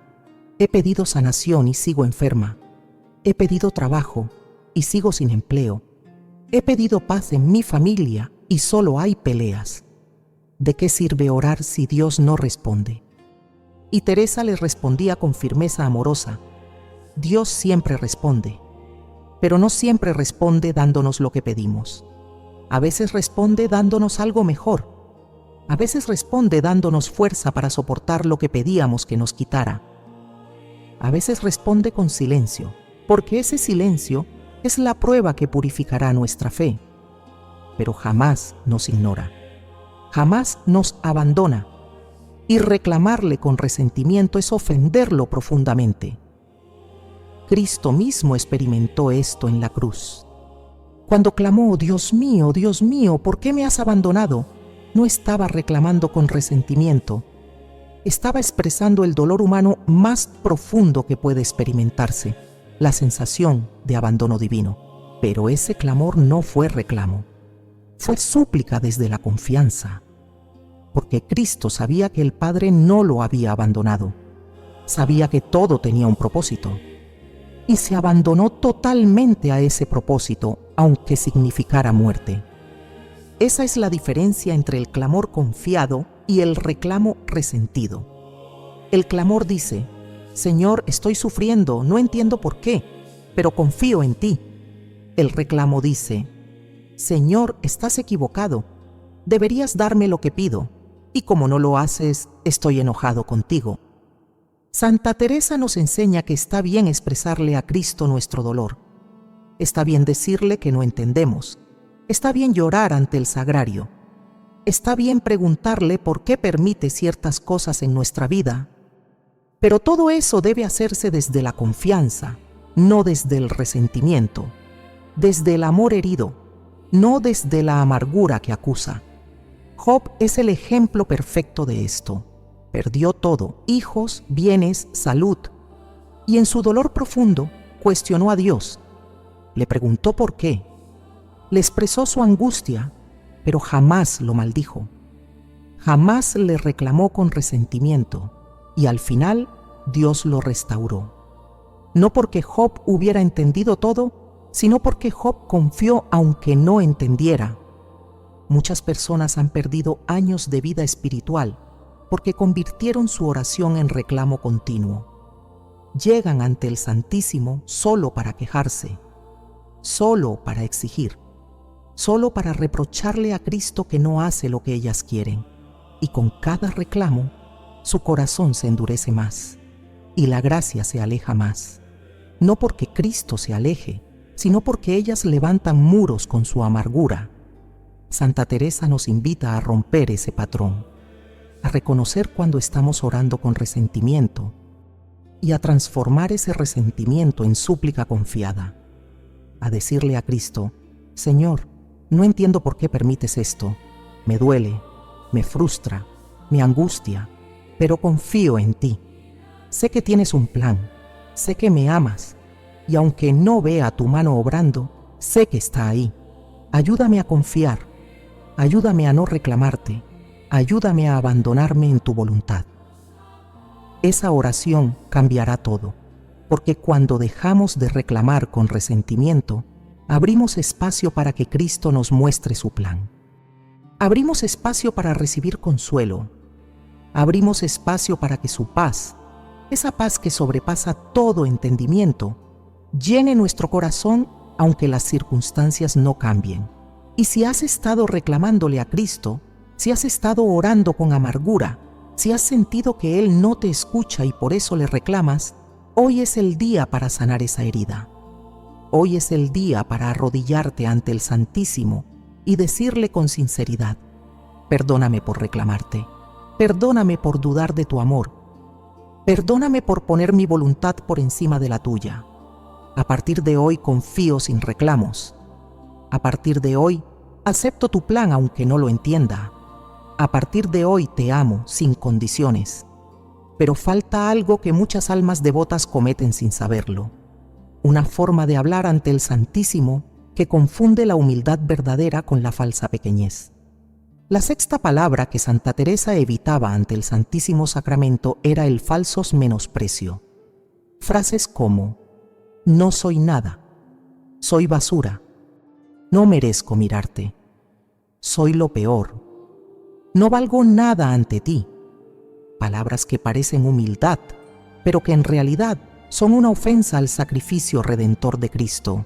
He pedido sanación y sigo enferma. He pedido trabajo y sigo sin empleo. He pedido paz en mi familia y solo hay peleas. ¿De qué sirve orar si Dios no responde? Y Teresa les respondía con firmeza amorosa: Dios siempre responde, pero no siempre responde dándonos lo que pedimos. A veces responde dándonos algo mejor. A veces responde dándonos fuerza para soportar lo que pedíamos que nos quitara. A veces responde con silencio, porque ese silencio es la prueba que purificará nuestra fe. Pero jamás nos ignora, jamás nos abandona, y reclamarle con resentimiento es ofenderlo profundamente. Cristo mismo experimentó esto en la cruz. Cuando clamó: Dios mío, ¿por qué me has abandonado?, no estaba reclamando con resentimiento, estaba expresando el dolor humano más profundo que puede experimentarse, la sensación de abandono divino. Pero ese clamor no fue reclamo, fue súplica desde la confianza, porque Cristo sabía que el Padre no lo había abandonado, sabía que todo tenía un propósito, y se abandonó totalmente a ese propósito, aunque significara muerte. Esa es la diferencia entre el clamor confiado y el reclamo resentido. El clamor dice: Señor, estoy sufriendo, no entiendo por qué, pero confío en ti. El reclamo dice: Señor, estás equivocado, deberías darme lo que pido, y como no lo haces, estoy enojado contigo. Santa Teresa nos enseña que está bien expresarle a Cristo nuestro dolor. Está bien decirle que no entendemos. Está bien llorar ante el sagrario. Está bien preguntarle por qué permite ciertas cosas en nuestra vida. Pero todo eso debe hacerse desde la confianza, no desde el resentimiento, desde el amor herido, no desde la amargura que acusa. Job es el ejemplo perfecto de esto. Perdió todo: hijos, bienes, salud. Y en su dolor profundo cuestionó a Dios. Le preguntó por qué. Le expresó su angustia, pero jamás lo maldijo. Jamás le reclamó con resentimiento. Y al final Dios lo restauró. No porque Job hubiera entendido todo, sino porque Job confió aunque no entendiera. Muchas personas han perdido años de vida espiritual porque convirtieron su oración en reclamo continuo. Llegan ante el Santísimo solo para quejarse, solo para exigir, solo para reprocharle a Cristo que no hace lo que ellas quieren. Y con cada reclamo, su corazón se endurece más y la gracia se aleja más. No porque Cristo se aleje, sino porque ellas levantan muros con su amargura. Santa Teresa nos invita a romper ese patrón, a reconocer cuando estamos orando con resentimiento y a transformar ese resentimiento en súplica confiada, a decirle a Cristo: Señor, no entiendo por qué permites esto, me duele, me frustra, me angustia, pero confío en ti. Sé que tienes un plan, sé que me amas, y aunque no vea tu mano obrando, sé que está ahí. Ayúdame a confiar, ayúdame a no reclamarte, ayúdame a abandonarme en tu voluntad. Esa oración cambiará todo, porque cuando dejamos de reclamar con resentimiento, abrimos espacio para que Cristo nos muestre su plan. Abrimos espacio para recibir consuelo. Abrimos espacio para que su paz, esa paz que sobrepasa todo entendimiento, llene nuestro corazón aunque las circunstancias no cambien. Y si has estado reclamándole a Cristo, si has estado orando con amargura, si has sentido que Él no te escucha y por eso le reclamas, hoy es el día para sanar esa herida. Hoy es el día para arrodillarte ante el Santísimo y decirle con sinceridad: perdóname por reclamarte, perdóname por dudar de tu amor, perdóname por poner mi voluntad por encima de la tuya. A partir de hoy confío sin reclamos. A partir de hoy acepto tu plan aunque no lo entienda. A partir de hoy te amo sin condiciones. Pero falta algo que muchas almas devotas cometen sin saberlo: una forma de hablar ante el Santísimo que confunde la humildad verdadera con la falsa pequeñez. La sexta palabra que Santa Teresa evitaba ante el Santísimo Sacramento era el falso menosprecio. Frases como: no soy nada, soy basura, no merezco mirarte, soy lo peor, no valgo nada ante ti. Palabras que parecen humildad, pero que en realidad son una ofensa al sacrificio redentor de Cristo.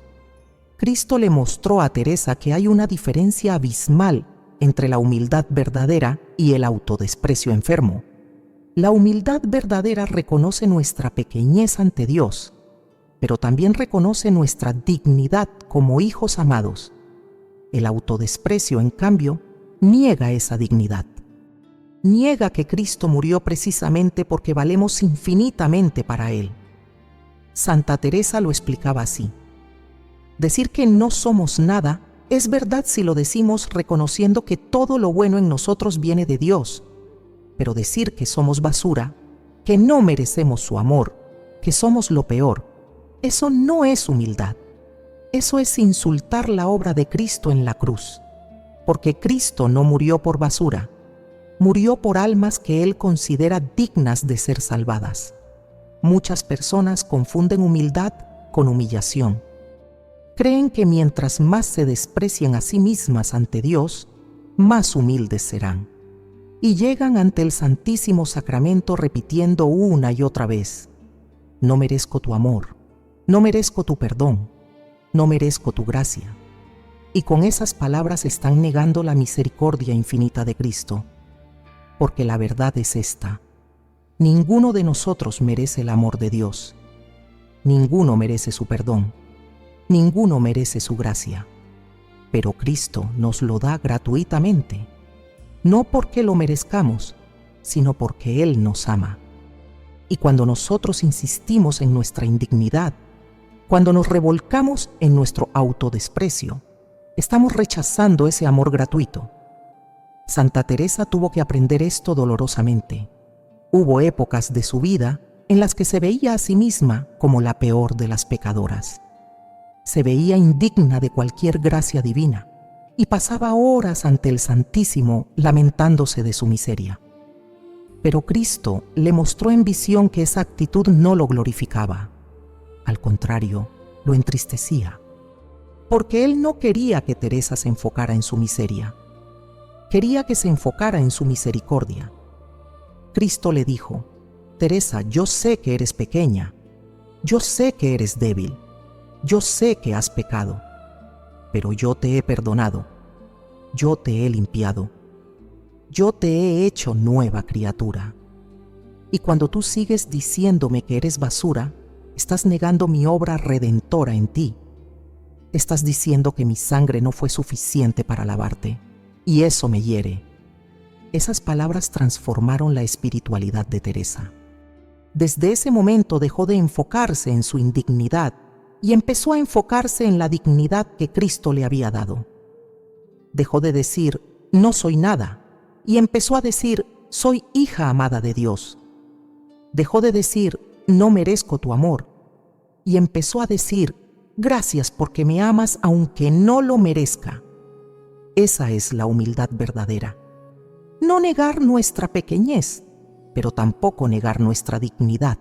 Cristo le mostró a Teresa que hay una diferencia abismal entre la humildad verdadera y el autodesprecio enfermo. La humildad verdadera reconoce nuestra pequeñez ante Dios, pero también reconoce nuestra dignidad como hijos amados. El autodesprecio, en cambio, niega esa dignidad. Niega que Cristo murió precisamente porque valemos infinitamente para Él. Santa Teresa lo explicaba así: decir que no somos nada es verdad si lo decimos reconociendo que todo lo bueno en nosotros viene de Dios, pero decir que somos basura, que no merecemos su amor, que somos lo peor, eso no es humildad. Eso es insultar la obra de Cristo en la cruz, porque Cristo no murió por basura, murió por almas que Él considera dignas de ser salvadas. Muchas personas confunden humildad con humillación. Creen que mientras más se desprecien a sí mismas ante Dios, más humildes serán. Y llegan ante el Santísimo Sacramento repitiendo una y otra vez: no merezco tu amor, no merezco tu perdón, no merezco tu gracia. Y con esas palabras están negando la misericordia infinita de Cristo. Porque la verdad es esta: ninguno de nosotros merece el amor de Dios. Ninguno merece su perdón. Ninguno merece su gracia. Pero Cristo nos lo da gratuitamente, no porque lo merezcamos, sino porque Él nos ama. Y cuando nosotros insistimos en nuestra indignidad, cuando nos revolcamos en nuestro autodesprecio, estamos rechazando ese amor gratuito. Santa Teresa tuvo que aprender esto dolorosamente. Hubo épocas de su vida en las que se veía a sí misma como la peor de las pecadoras. Se veía indigna de cualquier gracia divina y pasaba horas ante el Santísimo lamentándose de su miseria. Pero Cristo le mostró en visión que esa actitud no lo glorificaba. Al contrario, lo entristecía, porque Él no quería que Teresa se enfocara en su miseria. Quería que se enfocara en su misericordia. Cristo le dijo: Teresa, yo sé que eres pequeña, yo sé que eres débil, yo sé que has pecado, pero yo te he perdonado, yo te he limpiado, yo te he hecho nueva criatura. Y cuando tú sigues diciéndome que eres basura, estás negando mi obra redentora en ti. Estás diciendo que mi sangre no fue suficiente para lavarte, y eso me hiere. Esas palabras transformaron la espiritualidad de Teresa. Desde ese momento dejó de enfocarse en su indignidad y empezó a enfocarse en la dignidad que Cristo le había dado. Dejó de decir: no soy nada, y empezó a decir: soy hija amada de Dios. Dejó de decir: no merezco tu amor, y empezó a decir: gracias porque me amas aunque no lo merezca. Esa es la humildad verdadera. No negar nuestra pequeñez, pero tampoco negar nuestra dignidad.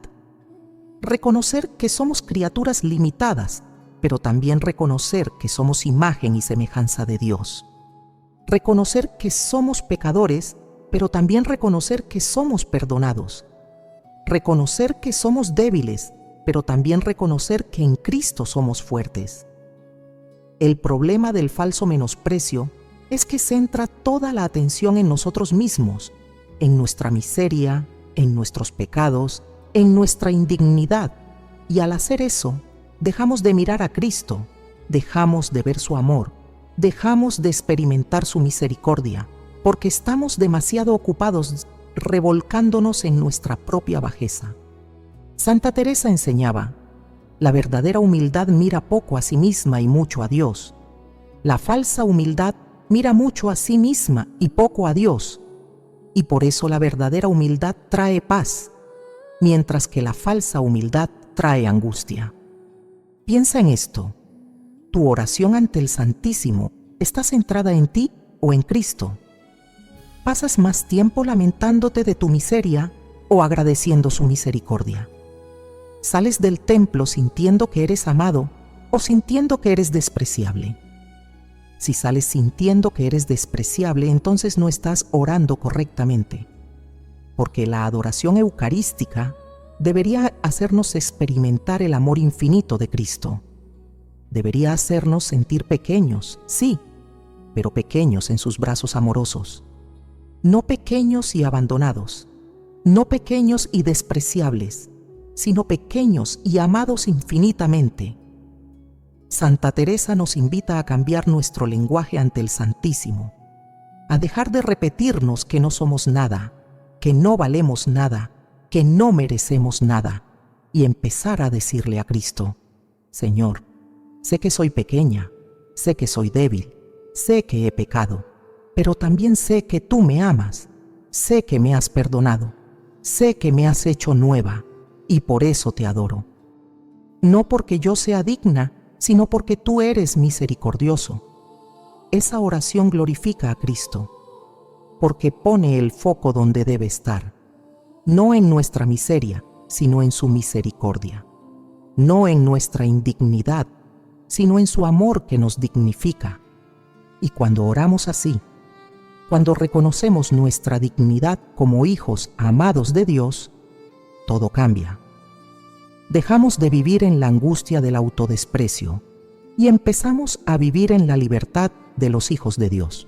Reconocer que somos criaturas limitadas, pero también reconocer que somos imagen y semejanza de Dios. Reconocer que somos pecadores, pero también reconocer que somos perdonados. Reconocer que somos débiles, pero también reconocer que en Cristo somos fuertes. El problema del falso menosprecio es que centra toda la atención en nosotros mismos, en nuestra miseria, en nuestros pecados, en nuestra indignidad. Y al hacer eso, dejamos de mirar a Cristo, dejamos de ver su amor, dejamos de experimentar su misericordia, porque estamos demasiado ocupados revolcándonos en nuestra propia bajeza. Santa Teresa enseñaba: la verdadera humildad mira poco a sí misma y mucho a Dios. La falsa humildad mira mucho a sí misma y poco a Dios. Y por eso la verdadera humildad trae paz, mientras que la falsa humildad trae angustia. Piensa en esto. ¿Tu oración ante el Santísimo está centrada en ti o en Cristo? ¿Pasas más tiempo lamentándote de tu miseria o agradeciendo su misericordia? ¿Sales del templo sintiendo que eres amado o sintiendo que eres despreciable? Si sales sintiendo que eres despreciable, entonces no estás orando correctamente, porque la adoración eucarística debería hacernos experimentar el amor infinito de Cristo. Debería hacernos sentir pequeños, sí, pero pequeños en sus brazos amorosos. No pequeños y abandonados, no pequeños y despreciables, sino pequeños y amados infinitamente. Santa Teresa nos invita a cambiar nuestro lenguaje ante el Santísimo, a dejar de repetirnos que no somos nada, que no valemos nada, que no merecemos nada, y empezar a decirle a Cristo: Señor, sé que soy pequeña, sé que soy débil, sé que he pecado, pero también sé que tú me amas, sé que me has perdonado, sé que me has hecho nueva, y por eso te adoro. No porque yo sea digna, sino porque tú eres misericordioso. Esa oración glorifica a Cristo, porque pone el foco donde debe estar, no en nuestra miseria, sino en su misericordia, no en nuestra indignidad, sino en su amor que nos dignifica. Y cuando oramos así, cuando reconocemos nuestra dignidad como hijos amados de Dios, todo cambia. Dejamos de vivir en la angustia del autodesprecio y empezamos a vivir en la libertad de los hijos de Dios.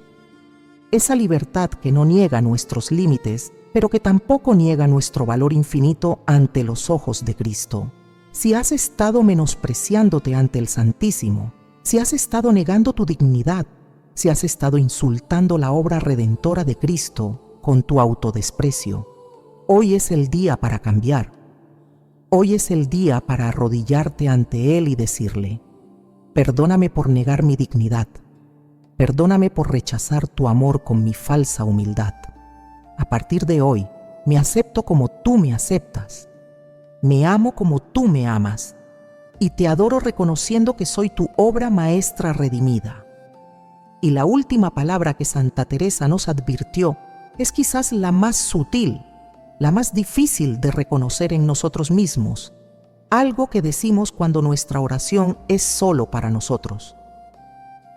Esa libertad que no niega nuestros límites, pero que tampoco niega nuestro valor infinito ante los ojos de Cristo. Si has estado menospreciándote ante el Santísimo, si has estado negando tu dignidad, si has estado insultando la obra redentora de Cristo con tu autodesprecio, hoy es el día para cambiar. Hoy es el día para arrodillarte ante Él y decirle: perdóname por negar mi dignidad, perdóname por rechazar tu amor con mi falsa humildad. A partir de hoy, me acepto como tú me aceptas, me amo como tú me amas, y te adoro reconociendo que soy tu obra maestra redimida. Y la última palabra que Santa Teresa nos advirtió es quizás la más sutil, la más difícil de reconocer en nosotros mismos, algo que decimos cuando nuestra oración es solo para nosotros.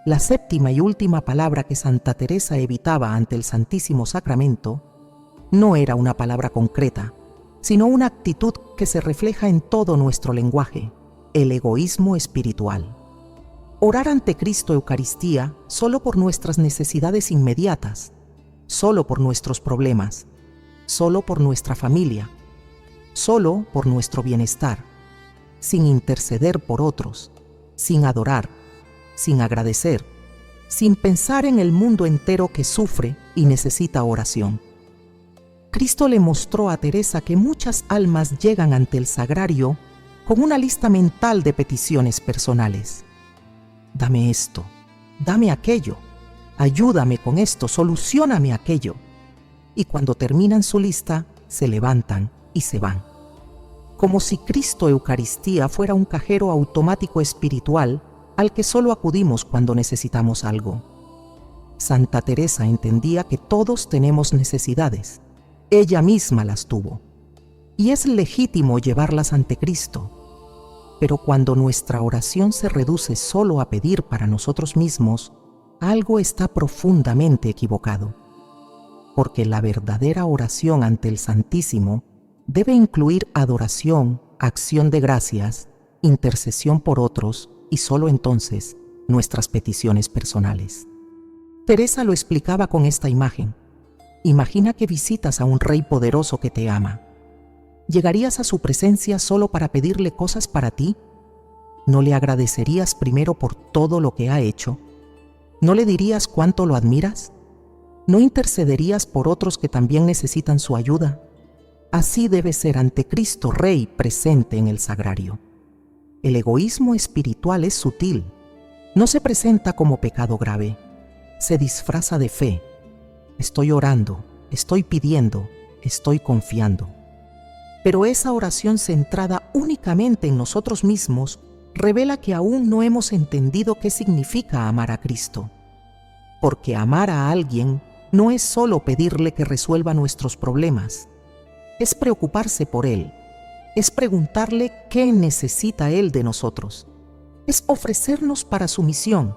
La séptima y última palabra que Santa Teresa evitaba ante el Santísimo Sacramento no era una palabra concreta, sino una actitud que se refleja en todo nuestro lenguaje: el egoísmo espiritual. Orar ante Cristo Eucaristía solo por nuestras necesidades inmediatas, solo por nuestros problemas, solo por nuestra familia, solo por nuestro bienestar, sin interceder por otros, sin adorar, sin agradecer, sin pensar en el mundo entero que sufre y necesita oración. Cristo le mostró a Teresa que muchas almas llegan ante el sagrario con una lista mental de peticiones personales. Dame esto, dame aquello, ayúdame con esto, solucióname aquello. Y cuando terminan su lista, se levantan y se van. Como si Cristo Eucaristía fuera un cajero automático espiritual al que solo acudimos cuando necesitamos algo. Santa Teresa entendía que todos tenemos necesidades. Ella misma las tuvo. Y es legítimo llevarlas ante Cristo. Pero cuando nuestra oración se reduce solo a pedir para nosotros mismos, algo está profundamente equivocado. Porque la verdadera oración ante el Santísimo debe incluir adoración, acción de gracias, intercesión por otros y solo entonces nuestras peticiones personales. Teresa lo explicaba con esta imagen. Imagina que visitas a un rey poderoso que te ama. ¿Llegarías a su presencia solo para pedirle cosas para ti? ¿No le agradecerías primero por todo lo que ha hecho? ¿No le dirías cuánto lo admiras? ¿No intercederías por otros que también necesitan su ayuda? Así debe ser ante Cristo Rey presente en el sagrario. El egoísmo espiritual es sutil. No se presenta como pecado grave. Se disfraza de fe. Estoy orando, estoy pidiendo, estoy confiando. Pero esa oración centrada únicamente en nosotros mismos revela que aún no hemos entendido qué significa amar a Cristo. Porque amar a alguien no es solo pedirle que resuelva nuestros problemas, es preocuparse por Él, es preguntarle qué necesita Él de nosotros, es ofrecernos para su misión.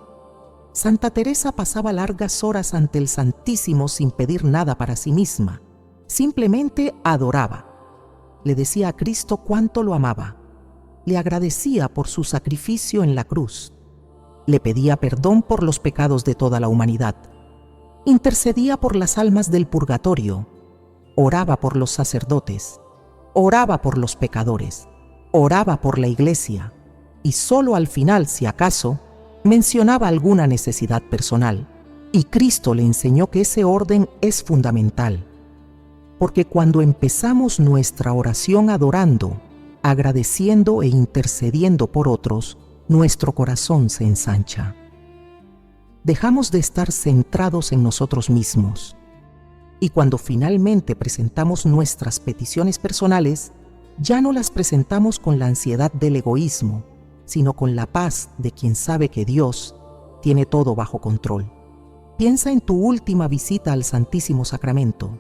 Santa Teresa pasaba largas horas ante el Santísimo sin pedir nada para sí misma, simplemente adoraba. Le decía a Cristo cuánto lo amaba, le agradecía por su sacrificio en la cruz, le pedía perdón por los pecados de toda la humanidad, intercedía por las almas del purgatorio, oraba por los sacerdotes, oraba por los pecadores, oraba por la Iglesia y solo al final, si acaso, mencionaba alguna necesidad personal. Y Cristo le enseñó que ese orden es fundamental, porque cuando empezamos nuestra oración adorando, agradeciendo e intercediendo por otros, nuestro corazón se ensancha. Dejamos de estar centrados en nosotros mismos. Y cuando finalmente presentamos nuestras peticiones personales, ya no las presentamos con la ansiedad del egoísmo, sino con la paz de quien sabe que Dios tiene todo bajo control. Piensa en tu última visita al Santísimo Sacramento.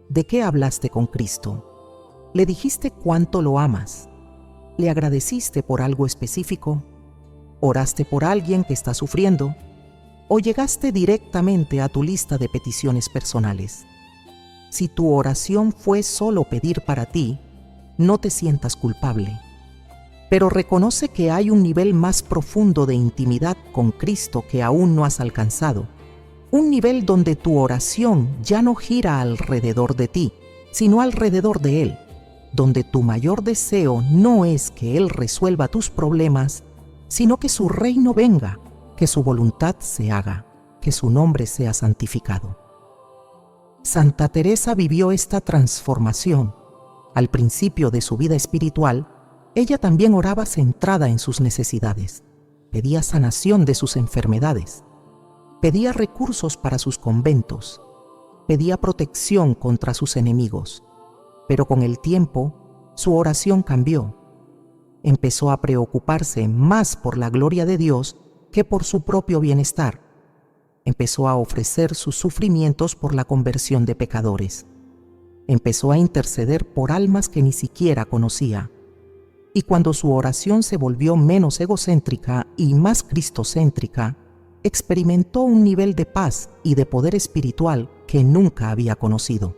¿De qué hablaste con Cristo? ¿Le dijiste cuánto lo amas? ¿Le agradeciste por algo específico? ¿Oraste por alguien que está sufriendo? ¿O llegaste directamente a tu lista de peticiones personales? Si tu oración fue solo pedir para ti, no te sientas culpable. Pero reconoce que hay un nivel más profundo de intimidad con Cristo que aún no has alcanzado. Un nivel donde tu oración ya no gira alrededor de ti, sino alrededor de Él. Donde tu mayor deseo no es que Él resuelva tus problemas, sino que su reino venga, que su voluntad se haga, que su nombre sea santificado. Santa Teresa vivió esta transformación. Al principio de su vida espiritual, ella también oraba centrada en sus necesidades, pedía sanación de sus enfermedades, pedía recursos para sus conventos, pedía protección contra sus enemigos, pero con el tiempo su oración cambió. Empezó a preocuparse más por la gloria de Dios que por su propio bienestar. Empezó a ofrecer sus sufrimientos por la conversión de pecadores. Empezó a interceder por almas que ni siquiera conocía. Y cuando su oración se volvió menos egocéntrica y más cristocéntrica, experimentó un nivel de paz y de poder espiritual que nunca había conocido.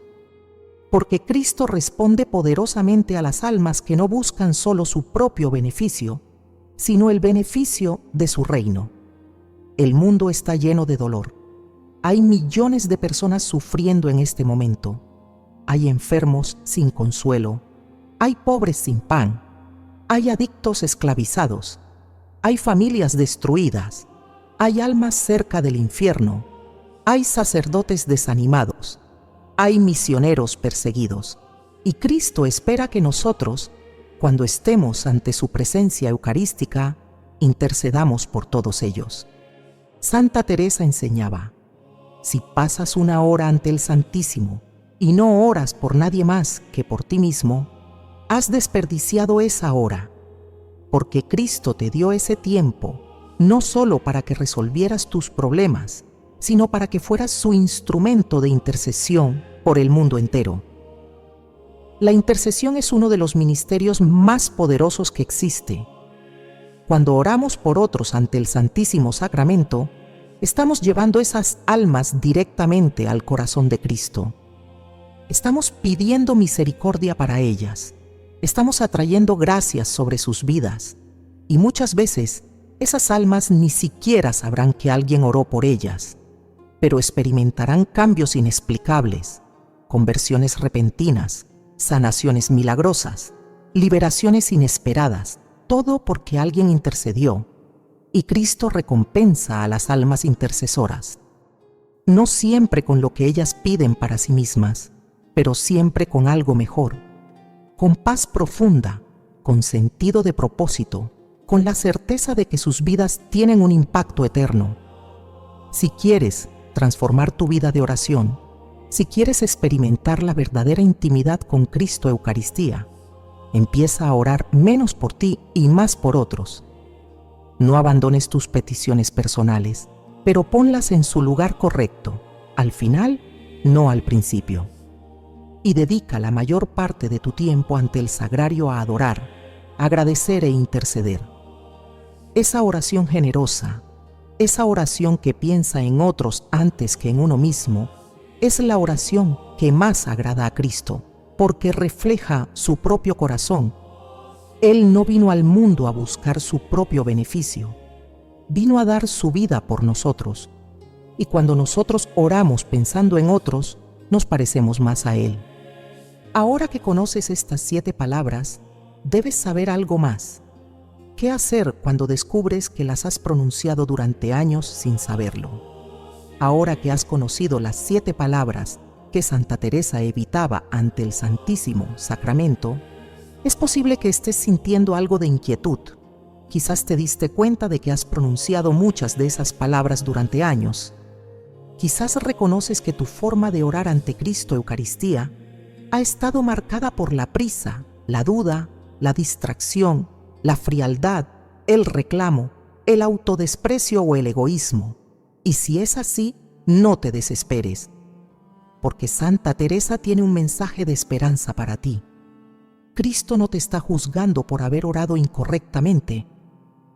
Porque Cristo responde poderosamente a las almas que no buscan solo su propio beneficio, sino el beneficio de su reino. El mundo está lleno de dolor. Hay millones de personas sufriendo en este momento. Hay enfermos sin consuelo. Hay pobres sin pan. Hay adictos esclavizados. Hay familias destruidas. Hay almas cerca del infierno. Hay sacerdotes desanimados. Hay misioneros perseguidos. Y Cristo espera que nosotros, cuando estemos ante su presencia eucarística, intercedamos por todos ellos. Santa Teresa enseñaba: si pasas una hora ante el Santísimo y no oras por nadie más que por ti mismo, has desperdiciado esa hora, porque Cristo te dio ese tiempo no solo para que resolvieras tus problemas, sino para que fueras su instrumento de intercesión por el mundo entero. La intercesión es uno de los ministerios más poderosos que existe. Cuando oramos por otros ante el Santísimo Sacramento, estamos llevando esas almas directamente al corazón de Cristo. Estamos pidiendo misericordia para ellas. Estamos atrayendo gracias sobre sus vidas. Y muchas veces Esas almas ni siquiera sabrán que alguien oró por ellas, pero experimentarán cambios inexplicables, conversiones repentinas, sanaciones milagrosas, liberaciones inesperadas, todo porque alguien intercedió, y Cristo recompensa a las almas intercesoras. No siempre con lo que ellas piden para sí mismas, pero siempre con algo mejor, con paz profunda, con sentido de propósito, con la certeza de que sus vidas tienen un impacto eterno. Si quieres transformar tu vida de oración, si quieres experimentar la verdadera intimidad con Cristo Eucaristía, empieza a orar menos por ti y más por otros. No abandones tus peticiones personales, pero ponlas en su lugar correcto, al final, no al principio. Y dedica la mayor parte de tu tiempo ante el sagrario a adorar, agradecer e interceder. Esa oración generosa, esa oración que piensa en otros antes que en uno mismo, es la oración que más agrada a Cristo, porque refleja su propio corazón. Él no vino al mundo a buscar su propio beneficio, vino a dar su vida por nosotros. Y cuando nosotros oramos pensando en otros, nos parecemos más a Él. Ahora que conoces estas 7 palabras, debes saber algo más. ¿Qué hacer cuando descubres que las has pronunciado durante años sin saberlo? Ahora que has conocido las 7 palabras que Santa Teresa evitaba ante el Santísimo Sacramento, es posible que estés sintiendo algo de inquietud. Quizás te diste cuenta de que has pronunciado muchas de esas palabras durante años. Quizás reconoces que tu forma de orar ante Cristo Eucaristía ha estado marcada por la prisa, la duda, la distracción, la frialdad, el reclamo, el autodesprecio o el egoísmo. Y si es así, no te desesperes, porque Santa Teresa tiene un mensaje de esperanza para ti. Cristo no te está juzgando por haber orado incorrectamente.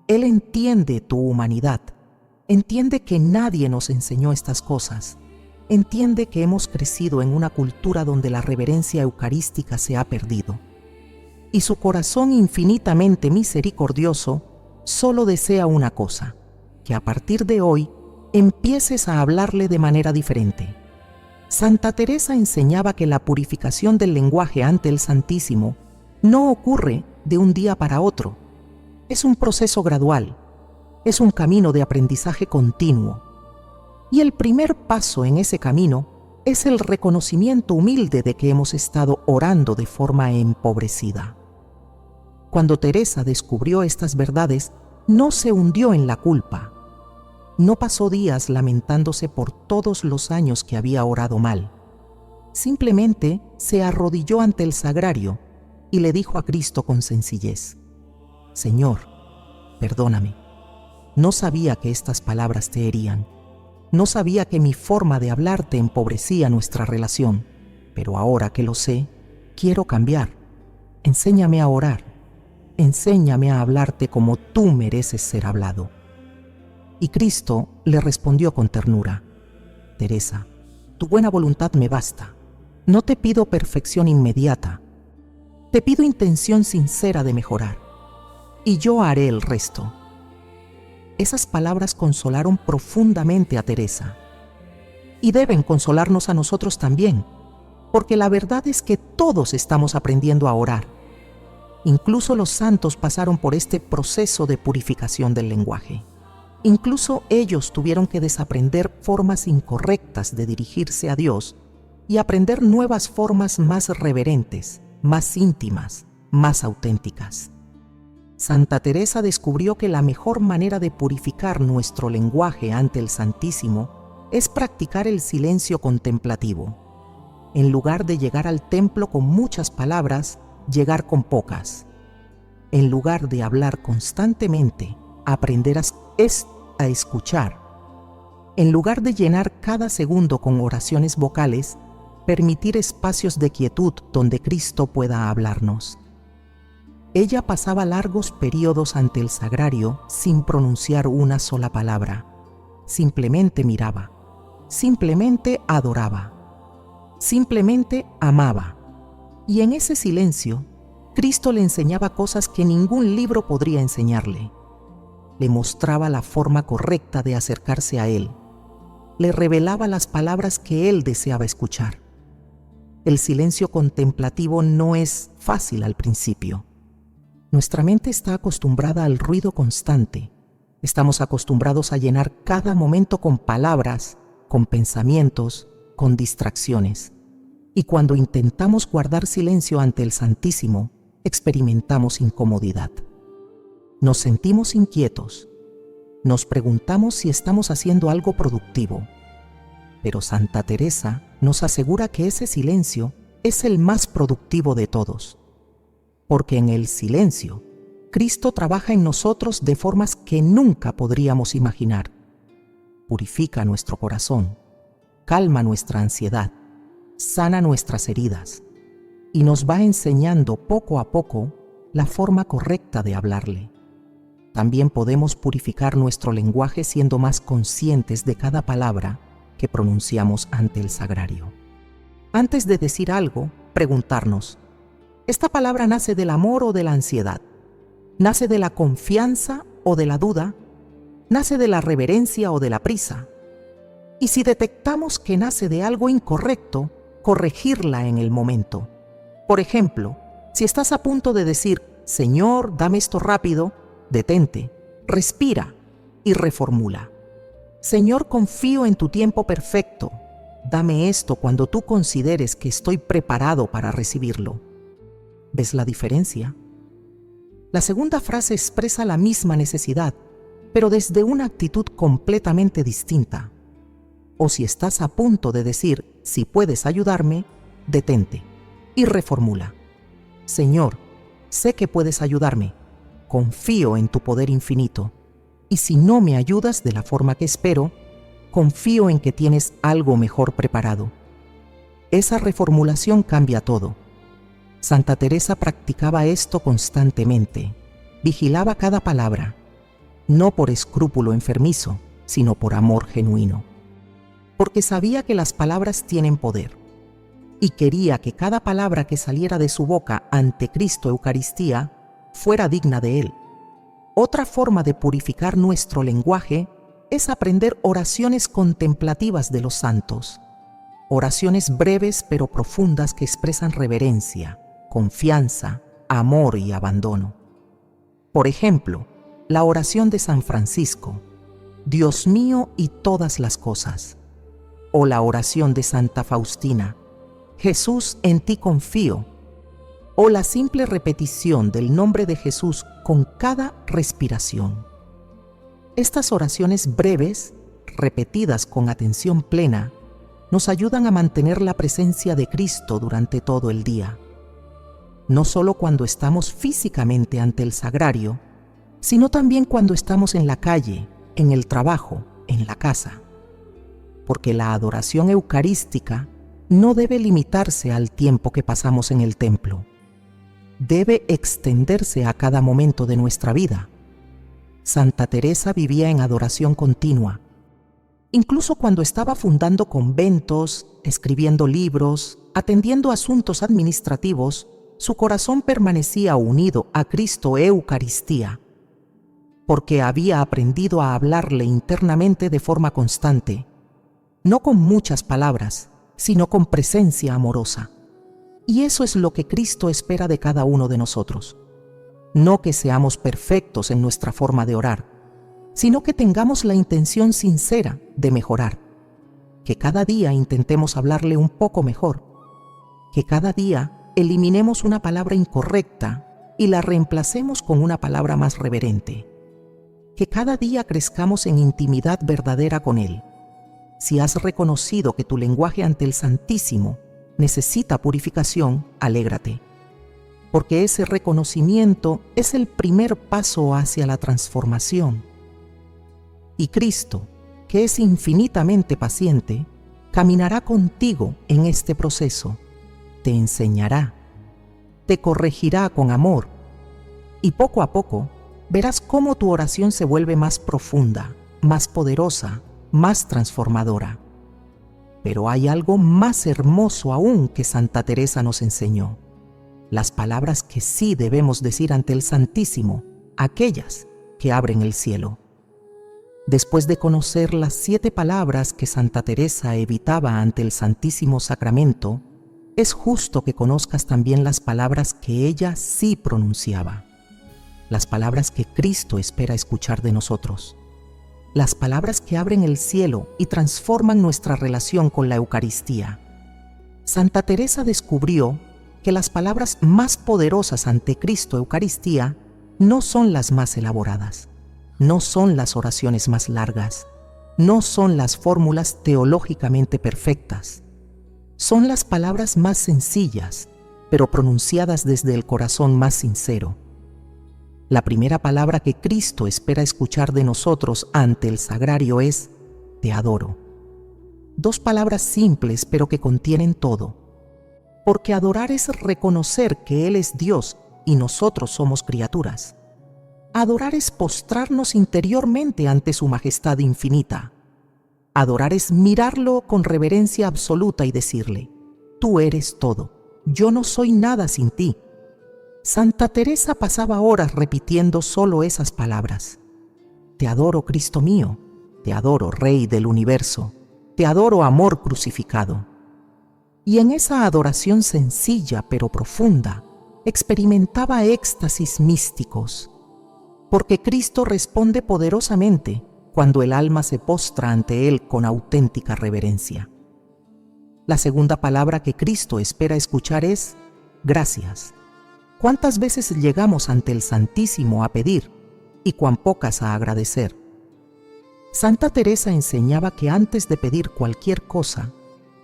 Él entiende tu humanidad, entiende que nadie nos enseñó estas cosas, entiende que hemos crecido en una cultura donde la reverencia eucarística se ha perdido. Y su corazón infinitamente misericordioso solo desea una cosa, que a partir de hoy empieces a hablarle de manera diferente. Santa Teresa enseñaba que la purificación del lenguaje ante el Santísimo no ocurre de un día para otro. Es un proceso gradual, es un camino de aprendizaje continuo. Y el primer paso en ese camino es el reconocimiento humilde de que hemos estado orando de forma empobrecida. Cuando Teresa descubrió estas verdades, no se hundió en la culpa. No pasó días lamentándose por todos los años que había orado mal. Simplemente se arrodilló ante el sagrario y le dijo a Cristo con sencillez: Señor, perdóname. No sabía que estas palabras te herían. No sabía que mi forma de hablarte empobrecía nuestra relación. Pero ahora que lo sé, quiero cambiar. Enséñame a orar. Enséñame a hablarte como tú mereces ser hablado. Y Cristo le respondió con ternura: Teresa, tu buena voluntad me basta. No te pido perfección inmediata. Te pido intención sincera de mejorar. Y yo haré el resto. Esas palabras consolaron profundamente a Teresa. Y deben consolarnos a nosotros también, porque la verdad es que todos estamos aprendiendo a orar. Incluso los santos pasaron por este proceso de purificación del lenguaje. Incluso ellos tuvieron que desaprender formas incorrectas de dirigirse a Dios y aprender nuevas formas más reverentes, más íntimas, más auténticas. Santa Teresa descubrió que la mejor manera de purificar nuestro lenguaje ante el Santísimo es practicar el silencio contemplativo. En lugar de llegar al templo con muchas palabras, llegar con pocas. En lugar de hablar constantemente, aprender a escuchar. En lugar de llenar cada segundo con oraciones vocales, permitir espacios de quietud donde Cristo pueda hablarnos. Ella pasaba largos periodos ante el sagrario sin pronunciar una sola palabra. Simplemente miraba, simplemente adoraba, simplemente amaba. Y en ese silencio, Cristo le enseñaba cosas que ningún libro podría enseñarle. le mostraba la forma correcta de acercarse a Él. Le revelaba las palabras que Él deseaba escuchar. El silencio contemplativo no es fácil al principio. Nuestra mente está acostumbrada al ruido constante. Estamos acostumbrados a llenar cada momento con palabras, con pensamientos, con distracciones. Y cuando intentamos guardar silencio ante el Santísimo, experimentamos incomodidad. Nos sentimos inquietos. Nos preguntamos si estamos haciendo algo productivo. Pero Santa Teresa nos asegura que ese silencio es el más productivo de todos. Porque en el silencio, Cristo trabaja en nosotros de formas que nunca podríamos imaginar. Purifica nuestro corazón, calma nuestra ansiedad, sana nuestras heridas y nos va enseñando poco a poco la forma correcta de hablarle. También podemos purificar nuestro lenguaje siendo más conscientes de cada palabra que pronunciamos ante el sagrario. Antes de decir algo, preguntarnos, ¿esta palabra nace del amor o de la ansiedad? ¿Nace de la confianza o de la duda? ¿Nace de la reverencia o de la prisa? Y si detectamos que nace de algo incorrecto, corregirla en el momento. Por ejemplo, si estás a punto de decir, Señor, dame esto rápido, detente, respira y reformula. Señor, confío en tu tiempo perfecto. Dame esto cuando tú consideres que estoy preparado para recibirlo. ¿Ves la diferencia? La segunda frase expresa la misma necesidad, pero desde una actitud completamente distinta. O si estás a punto de decir, si puedes ayudarme, detente y reformula. Señor, sé que puedes ayudarme. Confío en tu poder infinito. Y si no me ayudas de la forma que espero, confío en que tienes algo mejor preparado. Esa reformulación cambia todo. Santa Teresa practicaba esto constantemente. Vigilaba cada palabra, no por escrúpulo enfermizo, sino por amor genuino. Porque sabía que las palabras tienen poder y quería que cada palabra que saliera de su boca ante Cristo Eucaristía fuera digna de Él. Otra forma de purificar nuestro lenguaje es aprender oraciones contemplativas de los santos. Oraciones breves pero profundas que expresan reverencia, confianza, amor y abandono. Por ejemplo, la oración de San Francisco, Dios mío y todas las cosas. O la oración de Santa Faustina, Jesús, en ti confío. O la simple repetición del nombre de Jesús con cada respiración. Estas oraciones breves, repetidas con atención plena, nos ayudan a mantener la presencia de Cristo durante todo el día. No solo cuando estamos físicamente ante el sagrario, sino también cuando estamos en la calle, en el trabajo, en la casa. Porque la adoración eucarística no debe limitarse al tiempo que pasamos en el templo. Debe extenderse a cada momento de nuestra vida. Santa Teresa vivía en adoración continua. Incluso cuando estaba fundando conventos, escribiendo libros, atendiendo asuntos administrativos, su corazón permanecía unido a Cristo Eucaristía, porque había aprendido a hablarle internamente de forma constante, no con muchas palabras, sino con presencia amorosa. Y eso es lo que Cristo espera de cada uno de nosotros. No que seamos perfectos en nuestra forma de orar, sino que tengamos la intención sincera de mejorar. Que cada día intentemos hablarle un poco mejor. Que cada día eliminemos una palabra incorrecta y la reemplacemos con una palabra más reverente. Que cada día crezcamos en intimidad verdadera con Él. Si has reconocido que tu lenguaje ante el Santísimo necesita purificación, alégrate. Porque ese reconocimiento es el primer paso hacia la transformación. Y Cristo, que es infinitamente paciente, caminará contigo en este proceso, te enseñará, te corregirá con amor, y poco a poco verás cómo tu oración se vuelve más profunda, más poderosa, más transformadora. Pero hay algo más hermoso aún que Santa Teresa nos enseñó. Las palabras que sí debemos decir ante el Santísimo, aquellas que abren el cielo. Después de conocer las 7 palabras que Santa Teresa evitaba ante el Santísimo Sacramento, es justo que conozcas también las palabras que ella sí pronunciaba, las palabras que Cristo espera escuchar de nosotros, las palabras que abren el cielo y transforman nuestra relación con la Eucaristía. Santa Teresa descubrió que las palabras más poderosas ante Cristo Eucaristía no son las más elaboradas, no son las oraciones más largas, no son las fórmulas teológicamente perfectas. Son las palabras más sencillas, pero pronunciadas desde el corazón más sincero. La primera palabra que Cristo espera escuchar de nosotros ante el sagrario es «Te adoro». 2 palabras simples, pero que contienen todo. Porque adorar es reconocer que Él es Dios y nosotros somos criaturas. Adorar es postrarnos interiormente ante su majestad infinita. Adorar es mirarlo con reverencia absoluta y decirle, «Tú eres todo, yo no soy nada sin ti». Santa Teresa pasaba horas repitiendo solo esas palabras. «Te adoro, Cristo mío, te adoro, Rey del universo, te adoro, amor crucificado». Y en esa adoración sencilla pero profunda, experimentaba éxtasis místicos, porque Cristo responde poderosamente cuando el alma se postra ante Él con auténtica reverencia. La segunda palabra que Cristo espera escuchar es «gracias». ¿Cuántas veces llegamos ante el Santísimo a pedir y cuán pocas a agradecer? Santa Teresa enseñaba que antes de pedir cualquier cosa,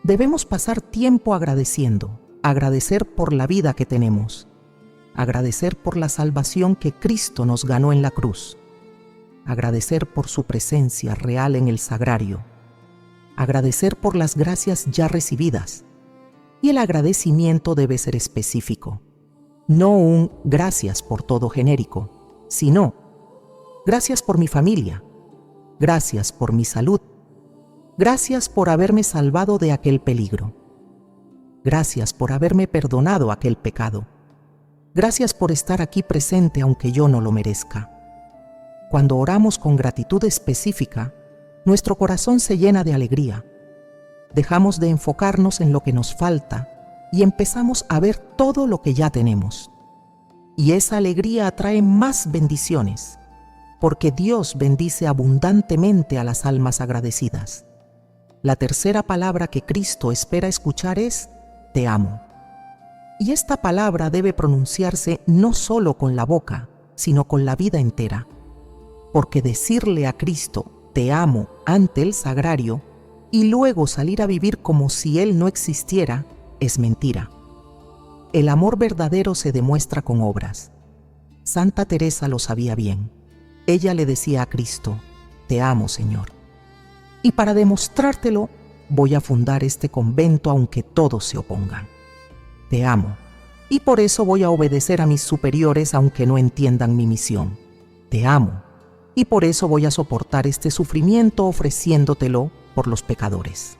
debemos pasar tiempo agradeciendo, agradecer por la vida que tenemos, agradecer por la salvación que Cristo nos ganó en la cruz, agradecer por su presencia real en el sagrario, agradecer por las gracias ya recibidas, y el agradecimiento debe ser específico, no un gracias por todo genérico, sino gracias por mi familia, gracias por mi salud, gracias por haberme salvado de aquel peligro, gracias por haberme perdonado aquel pecado, gracias por estar aquí presente aunque yo no lo merezca. Cuando oramos con gratitud específica, nuestro corazón se llena de alegría. Dejamos de enfocarnos en lo que nos falta y empezamos a ver todo lo que ya tenemos. Y esa alegría atrae más bendiciones, porque Dios bendice abundantemente a las almas agradecidas. La tercera palabra que Cristo espera escuchar es «Te amo». Y esta palabra debe pronunciarse no solo con la boca, sino con la vida entera. Porque decirle a Cristo «Te amo» ante el sagrario y luego salir a vivir como si Él no existiera es mentira. El amor verdadero se demuestra con obras. Santa Teresa lo sabía bien. Ella le decía a Cristo «Te amo, Señor. Y para demostrártelo, voy a fundar este convento aunque todos se opongan. Te amo, y por eso voy a obedecer a mis superiores aunque no entiendan mi misión. Te amo, y por eso voy a soportar este sufrimiento ofreciéndotelo por los pecadores».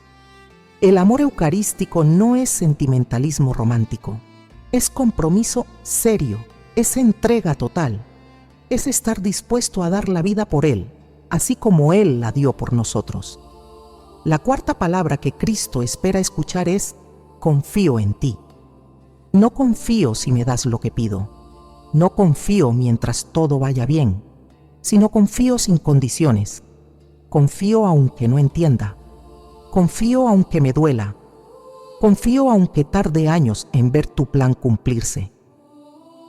El amor eucarístico no es sentimentalismo romántico, es compromiso serio, es entrega total, es estar dispuesto a dar la vida por Él, así como Él la dio por nosotros. La cuarta palabra que Cristo espera escuchar es «confío en ti». No confío si me das lo que pido, no confío mientras todo vaya bien, sino confío sin condiciones, confío aunque no entienda, confío aunque me duela, confío aunque tarde años en ver tu plan cumplirse.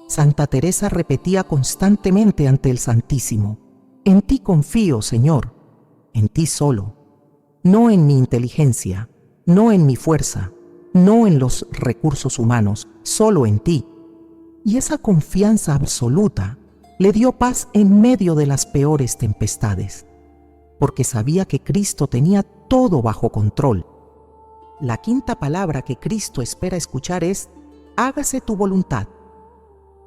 Santa Teresa repetía constantemente ante el Santísimo: «En ti confío, Señor, en ti solo, no en mi inteligencia, no en mi fuerza, no en los recursos humanos, solo en ti». Y esa confianza absoluta le dio paz en medio de las peores tempestades, porque sabía que Cristo tenía todo bajo control. La quinta palabra que Cristo espera escuchar es «hágase tu voluntad»,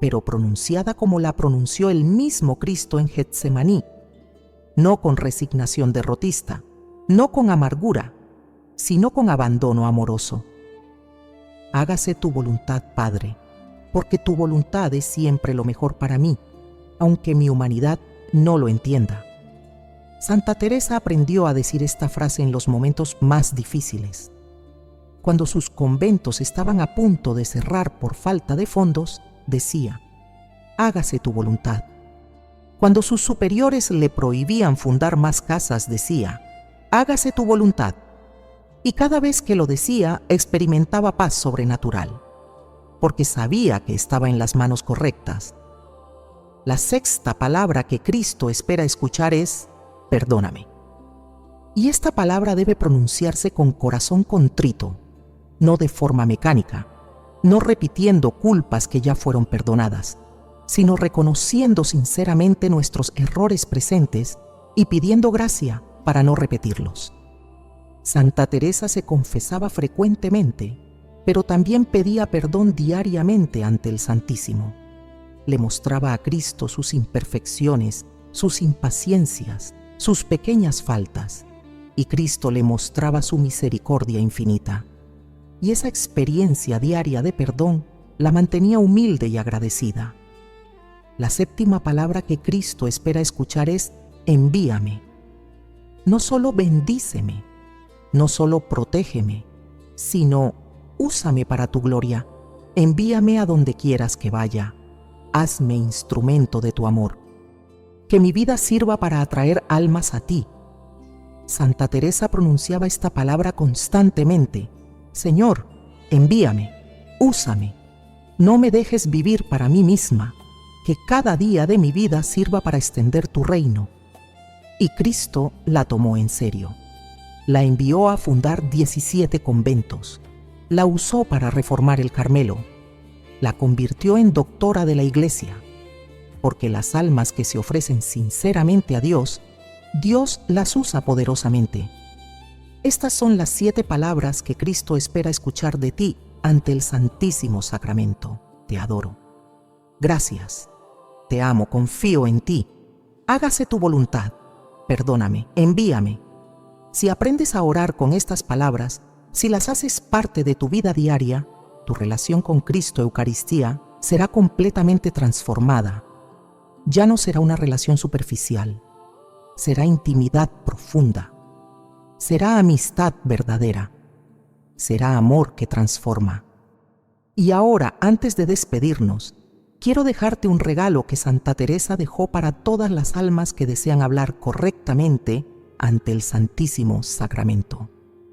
pero pronunciada como la pronunció el mismo Cristo en Getsemaní, no con resignación derrotista, no con amargura, sino con abandono amoroso. «Hágase tu voluntad, Padre, porque tu voluntad es siempre lo mejor para mí, aunque mi humanidad no lo entienda». Santa Teresa aprendió a decir esta frase en los momentos más difíciles. Cuando sus conventos estaban a punto de cerrar por falta de fondos, decía: hágase tu voluntad. Cuando sus superiores le prohibían fundar más casas, decía: hágase tu voluntad. Y cada vez que lo decía, experimentaba paz sobrenatural, porque sabía que estaba en las manos correctas. La sexta palabra que Cristo espera escuchar es: perdóname. Y esta palabra debe pronunciarse con corazón contrito, no de forma mecánica, no repitiendo culpas que ya fueron perdonadas, sino reconociendo sinceramente nuestros errores presentes y pidiendo gracia para no repetirlos. Santa Teresa se confesaba frecuentemente, pero también pedía perdón diariamente ante el Santísimo. Le mostraba a Cristo sus imperfecciones, sus impaciencias, sus pequeñas faltas, y Cristo le mostraba su misericordia infinita. Y esa experiencia diaria de perdón la mantenía humilde y agradecida. La séptima palabra que Cristo espera escuchar es: envíame. No solo bendíceme, no solo protégeme, sino úsame para tu gloria. Envíame a donde quieras que vaya. Hazme instrumento de tu amor. Que mi vida sirva para atraer almas a ti. Santa Teresa pronunciaba esta palabra constantemente: Señor, envíame, úsame. No me dejes vivir para mí misma, que cada día de mi vida sirva para extender tu reino. Y Cristo la tomó en serio. La envió a fundar 17 conventos. La usó para reformar el Carmelo. La convirtió en doctora de la Iglesia. Porque las almas que se ofrecen sinceramente a Dios, Dios las usa poderosamente. Estas son las 7 palabras que Cristo espera escuchar de ti ante el Santísimo Sacramento. Te adoro. Gracias. Te amo, confío en ti. Hágase tu voluntad. Perdóname, envíame. Si aprendes a orar con estas palabras, si las haces parte de tu vida diaria, tu relación con Cristo Eucaristía será completamente transformada. Ya no será una relación superficial, será intimidad profunda, será amistad verdadera, será amor que transforma. Y ahora, antes de despedirnos, quiero dejarte un regalo que Santa Teresa dejó para todas las almas que desean hablar correctamente ante el Santísimo Sacramento.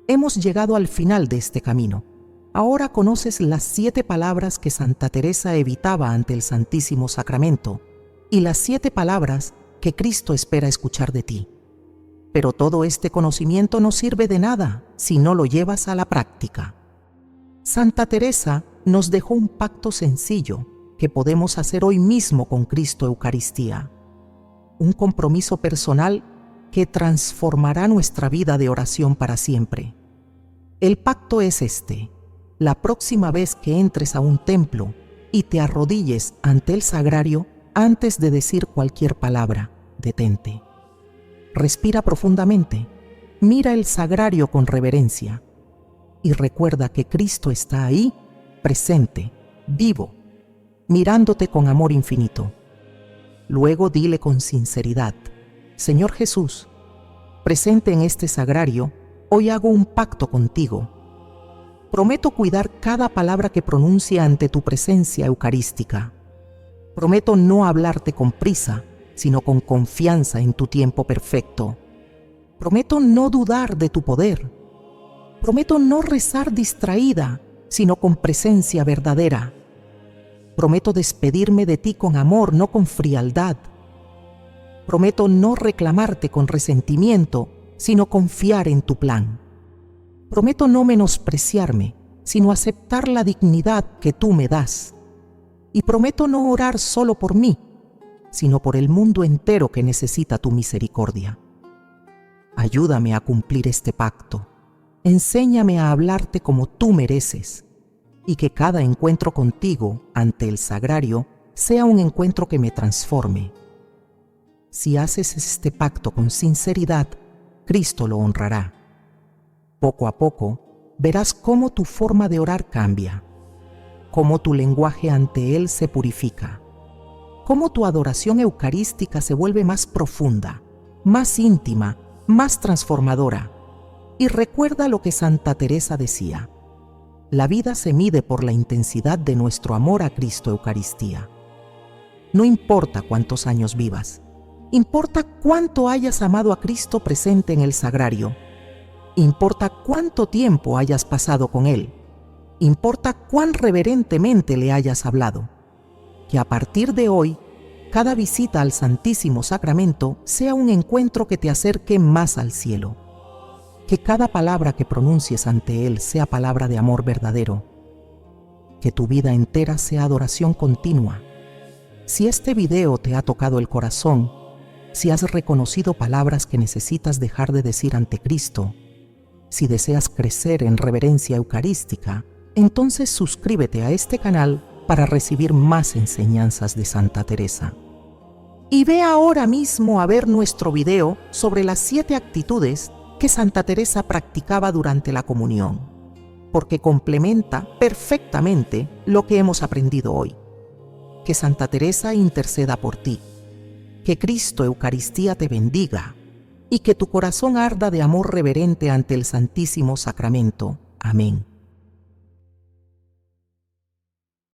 Hemos llegado al final de este camino. Ahora conoces las 7 palabras que Santa Teresa evitaba ante el Santísimo Sacramento y las 7 palabras que Cristo espera escuchar de ti. Pero todo este conocimiento no sirve de nada si no lo llevas a la práctica. Santa Teresa nos dejó un pacto sencillo que podemos hacer hoy mismo con Cristo Eucaristía. Un compromiso personal que transformará nuestra vida de oración para siempre. El pacto es este: la próxima vez que entres a un templo y te arrodilles ante el sagrario, antes de decir cualquier palabra, detente. Respira profundamente, mira el sagrario con reverencia y recuerda que Cristo está ahí, presente, vivo, mirándote con amor infinito. Luego dile con sinceridad: Señor Jesús, presente en este sagrario, hoy hago un pacto contigo. Prometo cuidar cada palabra que pronuncie ante tu presencia eucarística. Prometo no hablarte con prisa, sino con confianza en tu tiempo perfecto. Prometo no dudar de tu poder. Prometo no rezar distraída, sino con presencia verdadera. Prometo despedirme de ti con amor, no con frialdad. Prometo no reclamarte con resentimiento, sino confiar en tu plan. Prometo no menospreciarme, sino aceptar la dignidad que tú me das. Y prometo no orar solo por mí, sino por el mundo entero que necesita tu misericordia. Ayúdame a cumplir este pacto. Enséñame a hablarte como tú mereces, y que cada encuentro contigo ante el sagrario sea un encuentro que me transforme. Si haces este pacto con sinceridad, Cristo lo honrará. Poco a poco, verás cómo tu forma de orar cambia, cómo tu lenguaje ante Él se purifica, cómo tu adoración eucarística se vuelve más profunda, más íntima, más transformadora. Y recuerda lo que Santa Teresa decía: la vida se mide por la intensidad de nuestro amor a Cristo Eucaristía. No importa cuántos años vivas, importa cuánto hayas amado a Cristo presente en el sagrario. Importa cuánto tiempo hayas pasado con Él. Importa cuán reverentemente le hayas hablado. Que a partir de hoy, cada visita al Santísimo Sacramento sea un encuentro que te acerque más al cielo. Que cada palabra que pronuncies ante Él sea palabra de amor verdadero. Que tu vida entera sea adoración continua. Si este video te ha tocado el corazón, si has reconocido palabras que necesitas dejar de decir ante Cristo, si deseas crecer en reverencia eucarística, entonces suscríbete a este canal para recibir más enseñanzas de Santa Teresa. Y ve ahora mismo a ver nuestro video sobre las 7 actitudes que Santa Teresa practicaba durante la comunión, porque complementa perfectamente lo que hemos aprendido hoy. Que Santa Teresa interceda por ti, que Cristo Eucaristía te bendiga y que tu corazón arda de amor reverente ante el Santísimo Sacramento. Amén.